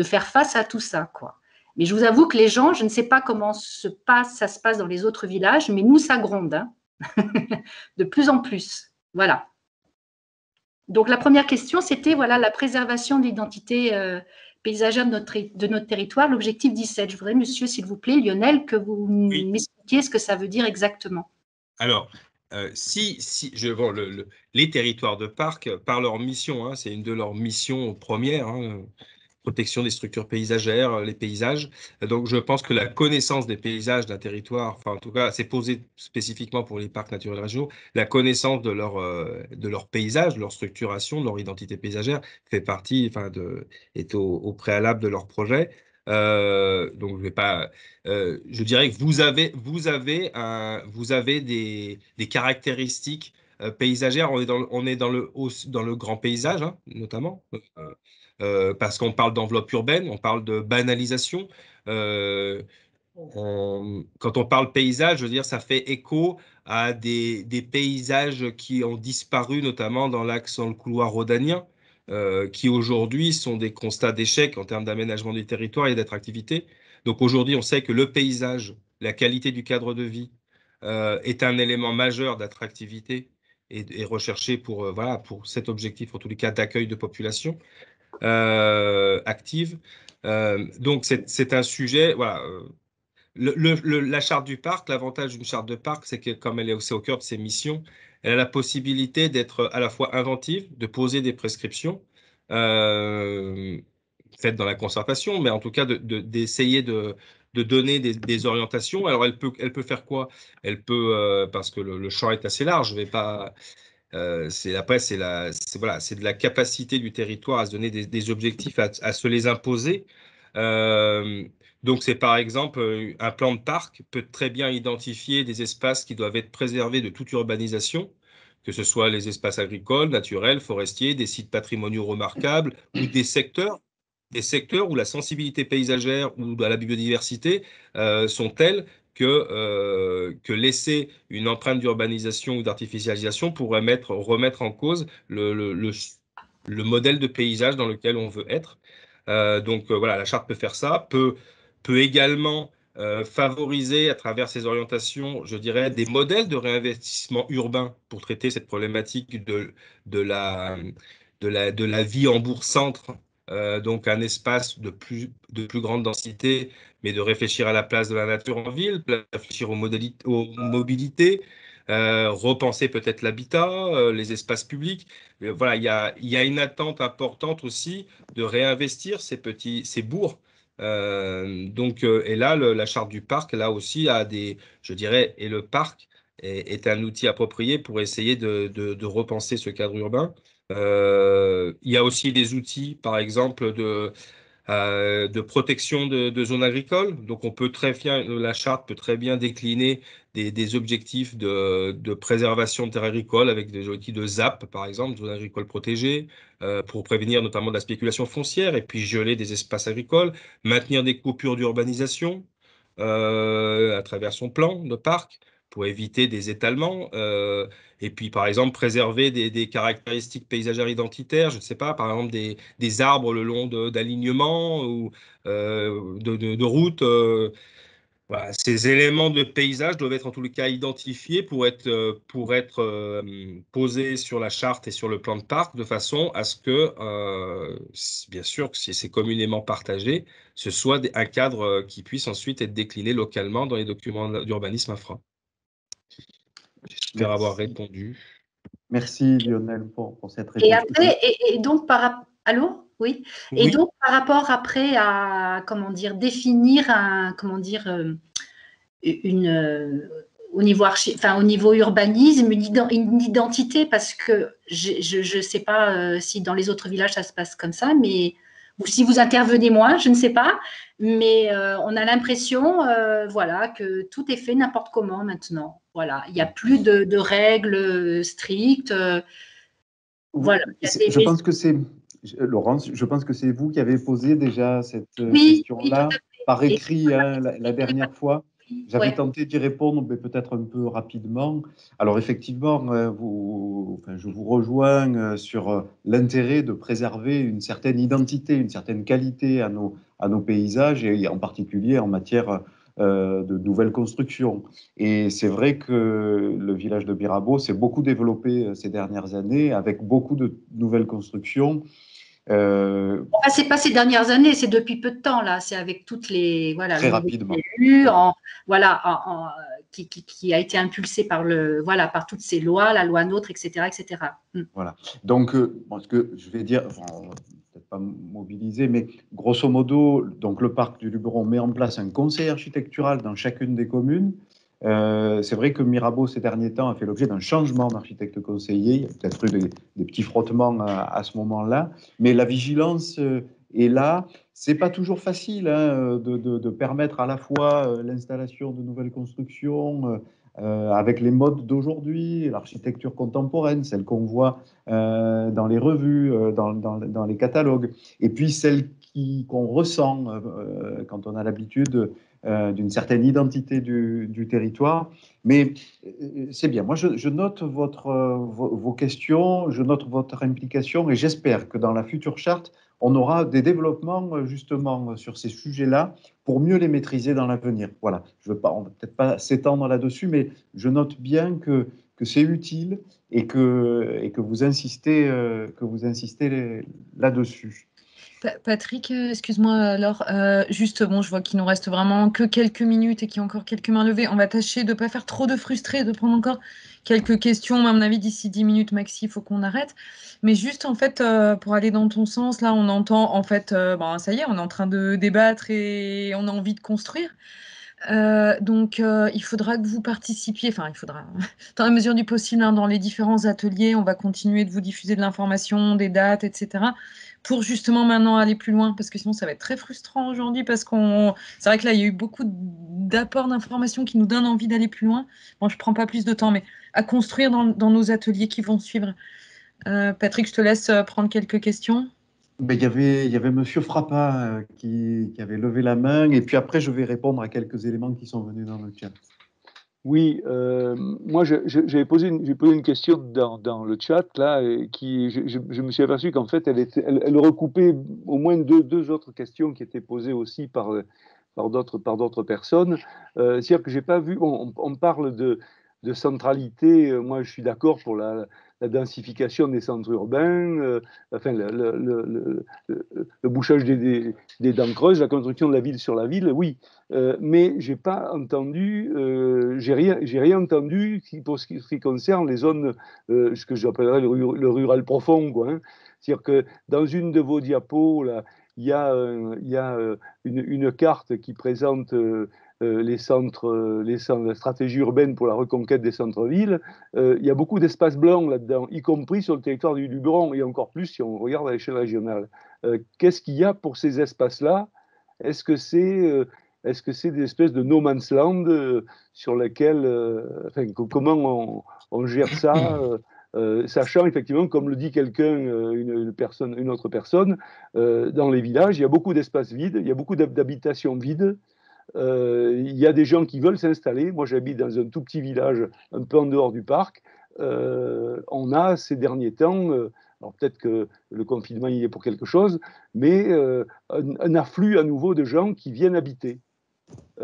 faire face à tout ça, quoi. Mais je vous avoue que les gens, je ne sais pas comment ça se passe dans les autres villages, mais nous, ça gronde, hein. De plus en plus. Voilà. Donc, la première question, c'était voilà, la préservation de l'identité paysagère de notre territoire, l'objectif 17. Je voudrais, monsieur, s'il vous plaît, Lionel, que vous m'expliquiez ce que ça veut dire exactement. Alors, les territoires de parc, par leur mission, hein, c'est une de leurs missions premières, hein, protection des structures paysagères, les paysages. Donc, je pense que la connaissance des paysages d'un territoire, enfin, en tout cas, c'est posé spécifiquement pour les parcs naturels régionaux, la connaissance de leur paysage, de leur structuration, de leur identité paysagère fait partie, enfin, est au préalable de leur projet. Donc, je dirais que vous avez des caractéristiques paysagères. On est dans le grand paysage, hein, notamment. Parce qu'on parle d'enveloppe urbaine, on parle de banalisation. Quand on parle paysage, je veux dire, ça fait écho à des paysages qui ont disparu, notamment dans le couloir rhodanien, qui aujourd'hui sont des constats d'échec en termes d'aménagement du territoire et d'attractivité. Donc aujourd'hui, on sait que le paysage, la qualité du cadre de vie, est un élément majeur d'attractivité est recherché pour, voilà, pour cet objectif, en tous les cas, d'accueil de population active. Donc, c'est un sujet, voilà. La charte du parc, l'avantage d'une charte de parc, c'est que comme elle est aussi au cœur de ses missions, elle a la possibilité d'être à la fois inventive, de poser des prescriptions euh, faites dans la concertation, mais en tout cas d'essayer de donner des orientations. Alors elle peut faire quoi? Elle peut, parce que le champ est assez large, je vais pas. Après, voilà, c'est de la capacité du territoire à se donner des objectifs, à se les imposer. Euh, donc, c'est par exemple un plan de parc peut très bien identifier des espaces qui doivent être préservés de toute urbanisation, que ce soit les espaces agricoles, naturels, forestiers, des sites patrimoniaux remarquables ou des secteurs où la sensibilité paysagère ou à la biodiversité sont telles que laisser une empreinte d'urbanisation ou d'artificialisation pourrait remettre en cause le modèle de paysage dans lequel on veut être. Donc voilà, la charte peut faire ça, peut également favoriser à travers ses orientations, je dirais, des modèles de réinvestissement urbain pour traiter cette problématique de la, de la vie en bourg-centre, donc un espace de plus grande densité, mais de réfléchir à la place de la nature en ville, réfléchir aux mobilités, repenser peut-être l'habitat, les espaces publics. Voilà, il y a une attente importante aussi de réinvestir ces bourgs. Et là, la charte du parc, là aussi, a je dirais, et le parc est un outil approprié pour essayer de repenser ce cadre urbain. Il y a aussi des outils, par exemple, de protection de zones agricoles. Donc, la charte peut très bien décliner des objectifs de préservation de terres agricoles avec des outils de ZAP, par exemple, zones agricoles protégées, pour prévenir notamment de la spéculation foncière et puis geler des espaces agricoles, maintenir des coupures d'urbanisation à travers son plan de parc pour éviter des étalements. Et puis, par exemple, préserver des caractéristiques paysagères identitaires, je ne sais pas, par exemple des arbres le long d'alignements ou de routes. Voilà, ces éléments de paysage doivent être en tous les cas identifiés pour être posés sur la charte et sur le plan de parc de façon à ce que, bien sûr, que si c'est communément partagé, ce soit un cadre qui puisse ensuite être décliné localement dans les documents d'urbanisme infra. J'espère avoir répondu. Merci Lionel pour cette réponse. Et après, et donc allô? Oui. Et Oui. donc par rapport après à comment dire définir au niveau urbanisme une identité, parce que je ne sais pas si dans les autres villages ça se passe comme ça, mais ou si vous intervenez moins, je ne sais pas, mais on a l'impression voilà, que tout est fait n'importe comment maintenant. Voilà, il n'y a plus de règles strictes. Voilà. Je pense que c'est, Laurence, je pense que c'est vous qui avez posé déjà cette Oui, question-là par écrit la dernière fois. J'avais ouais. tenté d'y répondre, mais peut-être un peu rapidement. Alors effectivement, je vous rejoins sur l'intérêt de préserver une certaine identité, une certaine qualité à nos paysages, et en particulier en matière de nouvelles constructions. Et c'est vrai que le village de Mirabeau s'est beaucoup développé ces dernières années avec beaucoup de nouvelles constructions. Enfin, c'est pas ces dernières années, c'est depuis peu de temps là. C'est avec toutes les très rapidement. Qui a été impulsé par par toutes ces lois, la loi NOTRe, etc., etc. Voilà. Donc, ce que je vais dire, enfin, on va peut-être pas mobiliser, mais grosso modo, donc le parc du Luberon met en place un conseil architectural dans chacune des communes. C'est vrai que Mirabeau, ces derniers temps, a fait l'objet d'un changement d'architecte conseiller. Il y a peut-être eu des petits frottements à ce moment-là. Mais la vigilance est là. C'est pas toujours facile de permettre à la fois l'installation de nouvelles constructions avec les modes d'aujourd'hui, l'architecture contemporaine, celle qu'on voit dans les revues, dans les catalogues, et puis celle qu'on ressent quand on a l'habitude d'une certaine identité du territoire. Mais c'est bien. Moi, je note vos questions, je note votre implication, et j'espère que dans la future charte, on aura des développements justement sur ces sujets-là pour mieux les maîtriser dans l'avenir. Voilà, on ne va peut-être pas s'étendre là-dessus, mais je note bien que c'est utile et que vous insistez là-dessus. Patrick, excuse-moi alors, juste bon, je vois qu'il nous reste vraiment que quelques minutes et qu'il y a encore quelques mains levées. On va tâcher de ne pas faire trop de frustrés, de prendre encore quelques questions. À mon avis, d'ici 10 minutes maxi, il faut qu'on arrête. Mais juste en fait, pour aller dans ton sens, là, on entend en fait, ça y est, on est en train de débattre et on a envie de construire. Donc, il faudra que vous participiez, enfin, il faudra, dans la mesure du possible, hein, dans les différents ateliers, on va continuer de vous diffuser de l'information, des dates, etc., pour justement maintenant aller plus loin, parce que sinon, ça va être très frustrant aujourd'hui, parce c'est vrai que là, il y a eu beaucoup d'apports d'informations qui nous donnent envie d'aller plus loin. Bon, je ne prends pas plus de temps, mais à construire dans nos ateliers qui vont suivre. Patrick, je te laisse prendre quelques questions. Ben, il y avait Monsieur Frappa qui avait levé la main, et puis après, je vais répondre à quelques éléments qui sont venus dans le chat. Oui, moi j'ai posé une question dans le chat là, et je me suis aperçu qu'en fait elle recoupait au moins deux autres questions qui étaient posées aussi par d'autres personnes. C'est-à-dire que j'ai pas vu, on parle de centralité, moi je suis d'accord pour la densification des centres urbains, enfin le bouchage des dents creuses, la construction de la ville sur la ville, oui. Mais j'ai pas entendu, j'ai rien entendu pour ce qui concerne les zones, ce que j'appellerais le rural profond, quoi. Hein. C'est-à-dire que dans une de vos diapos, là, il y a une carte qui présente les centres, la stratégie urbaine pour la reconquête des centres-villes. Il y a beaucoup d'espaces blancs là-dedans, y compris sur le territoire du Luberon, et encore plus si on regarde à l'échelle régionale. Qu'est-ce qu'il y a pour ces espaces-là? Est-ce que c'est des espèces de no man's land sur lesquels, comment on gère ça sachant effectivement, comme le dit quelqu'un, une autre personne, dans les villages, il y a beaucoup d'espaces vides, il y a beaucoup d'habitations vides, il y a des gens qui veulent s'installer. Moi, j'habite dans un tout petit village, un peu en dehors du parc. On a ces derniers temps, alors peut-être que le confinement y est pour quelque chose, mais un afflux à nouveau de gens qui viennent habiter.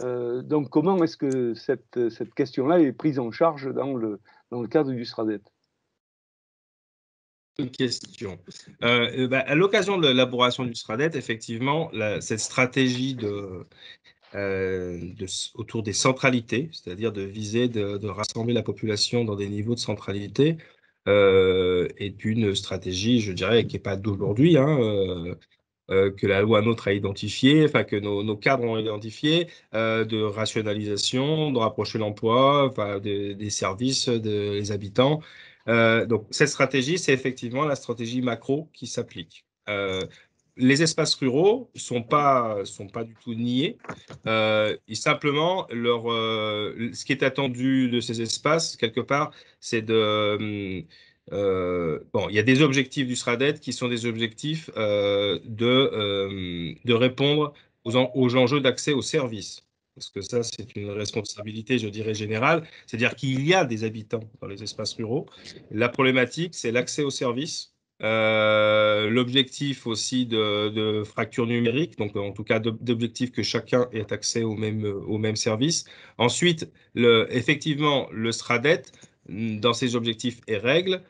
Donc, comment est-ce que cette question-là est prise en charge dans le cadre du SRADET? Une question. À l'occasion de l'élaboration du SRADET, effectivement, cette stratégie autour des centralités, c'est-à-dire de viser de rassembler la population dans des niveaux de centralité, est une stratégie, je dirais, qui n'est pas d'aujourd'hui, hein, que la loi NOTRe a identifié, enfin que nos cadres ont identifié, de rationalisation, de rapprocher l'emploi, enfin, des services, des habitants. Donc cette stratégie, c'est effectivement la stratégie macro qui s'applique. Les espaces ruraux sont pas du tout niés. Et simplement, ce qui est attendu de ces espaces, quelque part, c'est il y a des objectifs du SRADET qui sont des objectifs de répondre aux enjeux d'accès aux services. Parce que ça, c'est une responsabilité, je dirais, générale. C'est-à-dire qu'il y a des habitants dans les espaces ruraux. La problématique, c'est l'accès aux services. L'objectif aussi de fracture numérique, donc en tout cas d'objectif que chacun ait accès au même service. Ensuite, effectivement, le SRADET, dans ses objectifs et règles,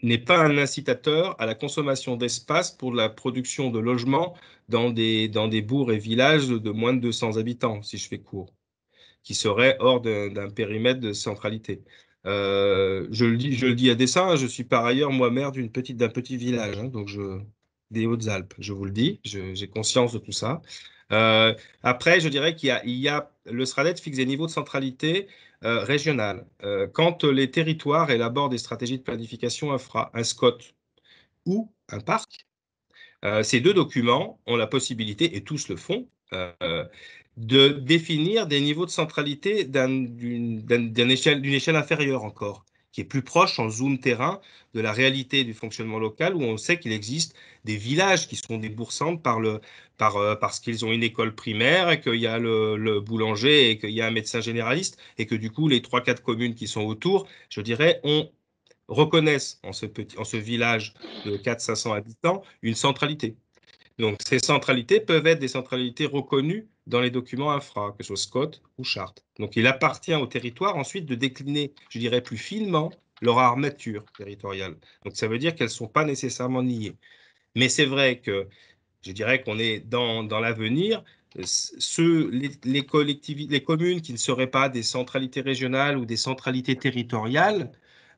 n'est pas un incitateur à la consommation d'espace pour la production de logements dans des bourgs et villages de moins de 200 habitants, si je fais court, qui seraient hors d'un périmètre de centralité. Je le dis à dessein, je suis par ailleurs moi maire d'un petit village, hein, donc des Hautes-Alpes, je vous le dis, j'ai conscience de tout ça. Après, je dirais qu'il y a le SRADET fixe des niveaux de centralité régionale. Quand les territoires élaborent des stratégies de planification infra, un SCOT ou un parc, ces deux documents ont la possibilité, et tous le font, de définir des niveaux de centralité d'une échelle inférieure encore, qui est plus proche en zoom terrain de la réalité du fonctionnement local, où on sait qu'il existe des villages qui sont des bourgs-centres parce qu'ils ont une école primaire, et qu'il y a le boulanger, et qu'il y a un médecin généraliste, et que du coup, les 3-4 communes qui sont autour, je dirais, ont reconnaissent en ce village de 400-500 habitants une centralité. Donc, ces centralités peuvent être des centralités reconnues dans les documents infra, que ce soit SCOT ou charte. Donc, il appartient au territoire ensuite de décliner, je dirais plus finement, leur armature territoriale. Donc, ça veut dire qu'elles ne sont pas nécessairement niées. Mais c'est vrai que je dirais qu'on est dans l'avenir. Les collectivités, les communes qui ne seraient pas des centralités régionales ou des centralités territoriales,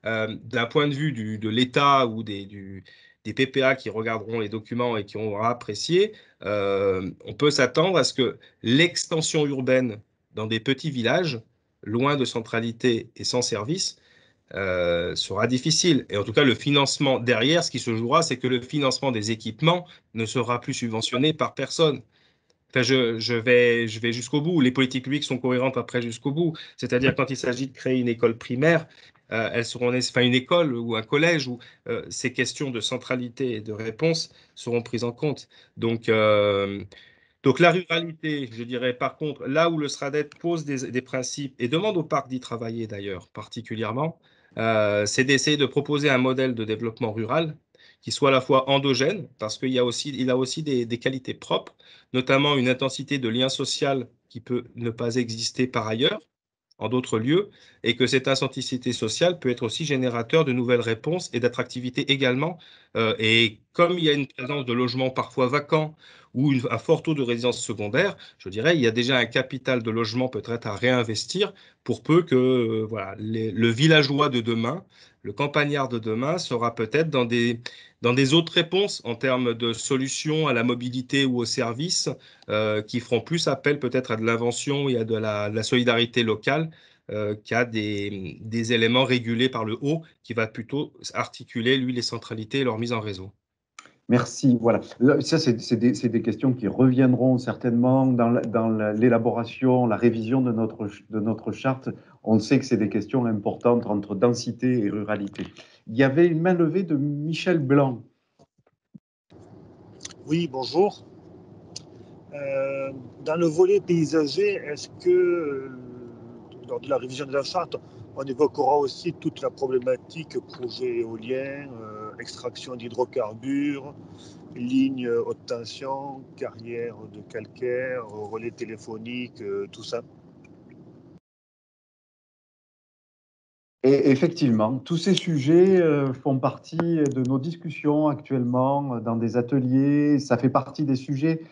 d'un point de vue de l'État ou des PPA qui regarderont les documents et qui auront apprécié, on peut s'attendre à ce que l'extension urbaine dans des petits villages, loin de centralité et sans service, sera difficile. Et en tout cas, le financement derrière, ce qui se jouera, c'est que le financement des équipements ne sera plus subventionné par personne. Enfin, je vais jusqu'au bout. Les politiques publiques sont cohérentes après jusqu'au bout. C'est-à-dire quand il s'agit de créer une école primaire, elles seront, enfin une école ou un collège où ces questions de centralité et de réponse seront prises en compte. Donc la ruralité, je dirais par contre, là où le SRADET pose des principes et demande au parc d'y travailler d'ailleurs particulièrement, c'est d'essayer de proposer un modèle de développement rural qui soit à la fois endogène, parce qu'il a aussi des qualités propres, notamment une intensité de lien social qui peut ne pas exister par ailleurs, en d'autres lieux, et que cette authenticité sociale peut être aussi générateur de nouvelles réponses et d'attractivité également. Et comme il y a une présence de logements parfois vacants ou un fort taux de résidence secondaire, je dirais, il y a déjà un capital de logement peut-être à réinvestir pour peu que voilà, le villageois de demain, le campagnard de demain sera peut-être dans des autres réponses en termes de solutions à la mobilité ou aux services qui feront plus appel peut-être à de l'invention et à de la solidarité locale qu'à des éléments régulés par le haut qui va plutôt articuler, lui, les centralités et leur mise en réseau. Merci. Voilà. Ça, c'est des questions qui reviendront certainement dans l'élaboration, la révision de notre charte. On sait que c'est des questions importantes entre densité et ruralité. Il y avait une main levée de Michel Blanc. Oui, bonjour. Dans le volet paysager, est-ce que lors de la révision de la charte, on évoquera aussi toute la problématique projet éolien, extraction d'hydrocarbures, lignes haute tension, carrières de calcaire, relais téléphoniques, tout ça? Et effectivement, tous ces sujets font partie de nos discussions actuellement dans des ateliers. Ça fait partie des sujets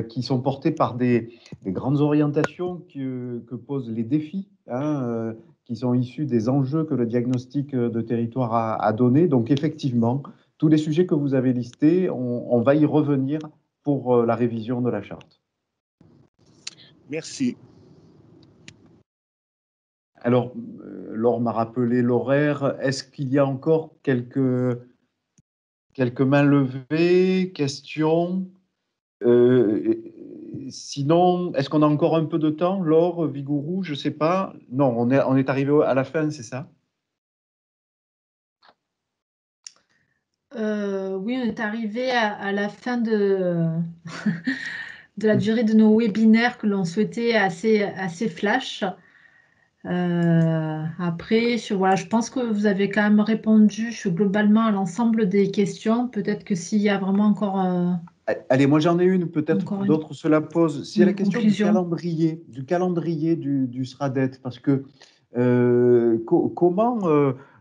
qui sont portés par des grandes orientations que posent les défis, hein, qui sont issus des enjeux que le diagnostic de territoire a donné. Donc effectivement, tous les sujets que vous avez listés, on va y revenir pour la révision de la charte. Merci. Alors, Laure m'a rappelé l'horaire. Est-ce qu'il y a encore quelques mains levées, questions? Sinon, est-ce qu'on a encore un peu de temps, Laure, Vigourou? Je ne sais pas. Non, on est arrivé à la fin, c'est ça? Oui, on est arrivé à la fin de, de la durée de nos webinaires que l'on souhaitait assez flash. Après, voilà, je pense que vous avez quand même répondu globalement à l'ensemble des questions. Peut-être que s'il y a vraiment encore... Allez, moi j'en ai une, peut-être que d'autres se la posent. C'est la question du calendrier du SRADET, parce que comment...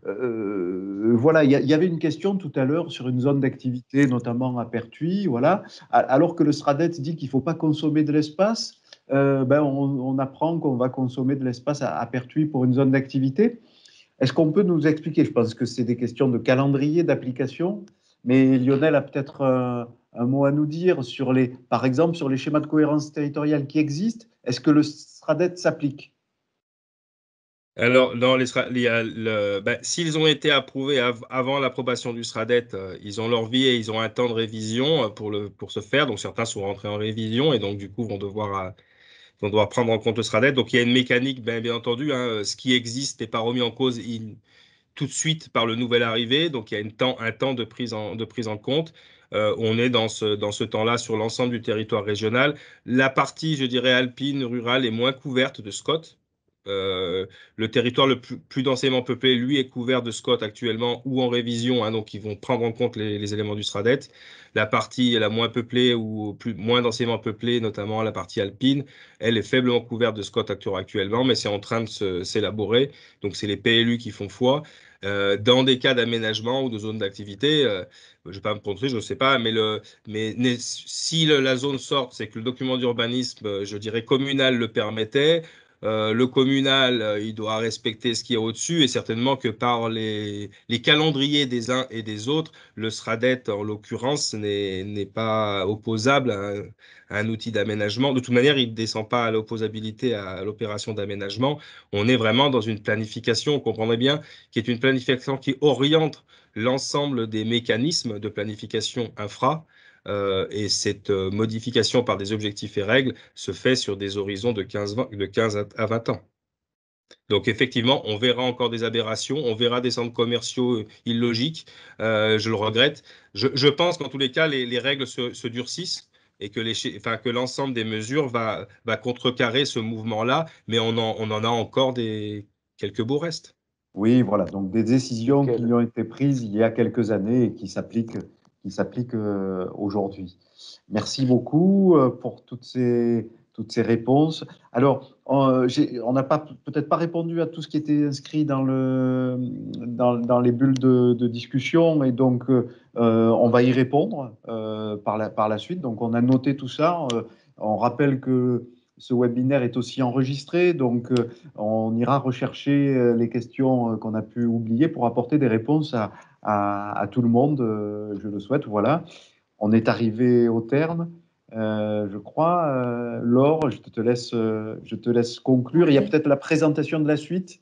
voilà, il y avait une question tout à l'heure sur une zone d'activité, notamment à Pertuis, voilà, alors que le SRADET dit qu'il ne faut pas consommer de l'espace. On apprend qu'on va consommer de l'espace à Pertuis pour une zone d'activité. Est-ce qu'on peut nous expliquer? Je pense que c'est des questions de calendrier, d'application, mais Lionel a peut-être un mot à nous dire par exemple, sur les schémas de cohérence territoriale qui existent. Est-ce que le SRADET s'applique? Alors, s'ils ont été approuvés avant l'approbation du SRADET, ils ont leur vie et ils ont un temps de révision pour se faire. Donc, certains sont rentrés en révision et donc, du coup, vont devoir prendre en compte le SRADET. Donc, il y a une mécanique, bien entendu. Hein, ce qui existe n'est pas remis en cause tout de suite par le nouvel arrivé. Donc, il y a un temps de prise en compte. On est dans ce temps-là sur l'ensemble du territoire régional. La partie, je dirais, alpine, rurale est moins couverte de SCOT. Le territoire le plus densément peuplé, lui, est couvert de SCOT actuellement ou en révision, hein, donc ils vont prendre en compte les éléments du SRADET. La partie la moins peuplée ou moins densément peuplée, notamment la partie alpine, elle est faiblement couverte de SCOT actuellement, mais c'est en train de s'élaborer. Donc c'est les PLU qui font foi. Dans des cas d'aménagement ou de zone d'activité, je ne vais pas me prononcer, je ne sais pas, mais si la zone sort, c'est que le document d'urbanisme, je dirais communal, le permettait. Le communal, il doit respecter ce qui est au-dessus et certainement que par les calendriers des uns et des autres, le SRADET, en l'occurrence, n'est pas opposable à un outil d'aménagement. De toute manière, il ne descend pas à l'opposabilité à l'opération d'aménagement. On est vraiment dans une planification, on comprendrait bien, qui est une planification qui oriente l'ensemble des mécanismes de planification infra. Et cette modification par des objectifs et règles se fait sur des horizons de 15 à 20 ans. Donc effectivement, on verra encore des aberrations, on verra des centres commerciaux illogiques, je le regrette. Je pense qu'en tous les cas, les règles se durcissent et que l'ensemble des mesures va contrecarrer ce mouvement-là, mais on en a encore quelques beaux restes. Oui, voilà, donc des décisions Nickel. qui ont été prises il y a quelques années et qui s'appliquent aujourd'hui. Merci beaucoup pour toutes ces réponses. Alors, on n'a peut-être pas répondu à tout ce qui était inscrit dans les bulles de discussion, et donc on va y répondre par la suite. Donc, on a noté tout ça. On rappelle que ce webinaire est aussi enregistré, donc on ira rechercher les questions qu'on a pu oublier pour apporter des réponses à tout le monde, je le souhaite. Voilà, on est arrivé au terme, je crois. Laure, je te laisse conclure. Il y a peut-être la présentation de la suite.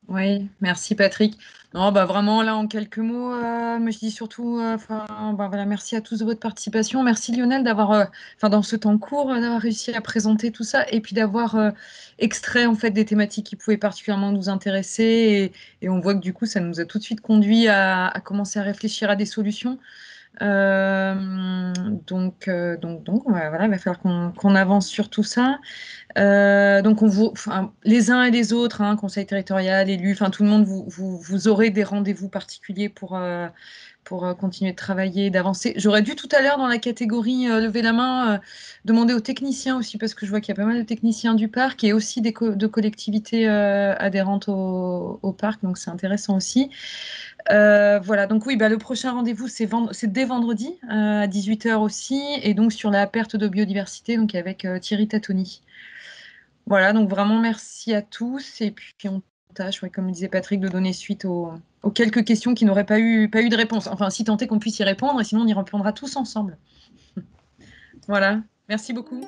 Oui, merci Patrick. Non, bah vraiment là en quelques mots, mais je dis surtout, voilà, merci à tous de votre participation. Merci Lionel d'avoir, dans ce temps court, d'avoir réussi à présenter tout ça et puis d'avoir extrait en fait des thématiques qui pouvaient particulièrement nous intéresser. Et on voit que du coup, ça nous a tout de suite conduit à commencer à réfléchir à des solutions. Donc, voilà, il va falloir qu'on avance sur tout ça. Donc, les uns et les autres, hein, conseil territorial, élus, tout le monde, vous aurez des rendez-vous particuliers pour continuer de travailler, d'avancer. J'aurais dû tout à l'heure, dans la catégorie lever la main, demander aux techniciens aussi, parce que je vois qu'il y a pas mal de techniciens du parc et aussi de collectivités adhérentes au parc, donc c'est intéressant aussi. Voilà, donc oui, le prochain rendez-vous, c'est dès vendredi à 18 h aussi, et donc sur la perte de biodiversité, donc avec Thierry Tatoni. Voilà, donc vraiment merci à tous, et puis on tâche, comme disait Patrick, de donner suite aux quelques questions qui n'auraient pas eu de réponse. Enfin, si tant est qu'on puisse y répondre, et sinon on y répondra tous ensemble. Voilà, merci beaucoup.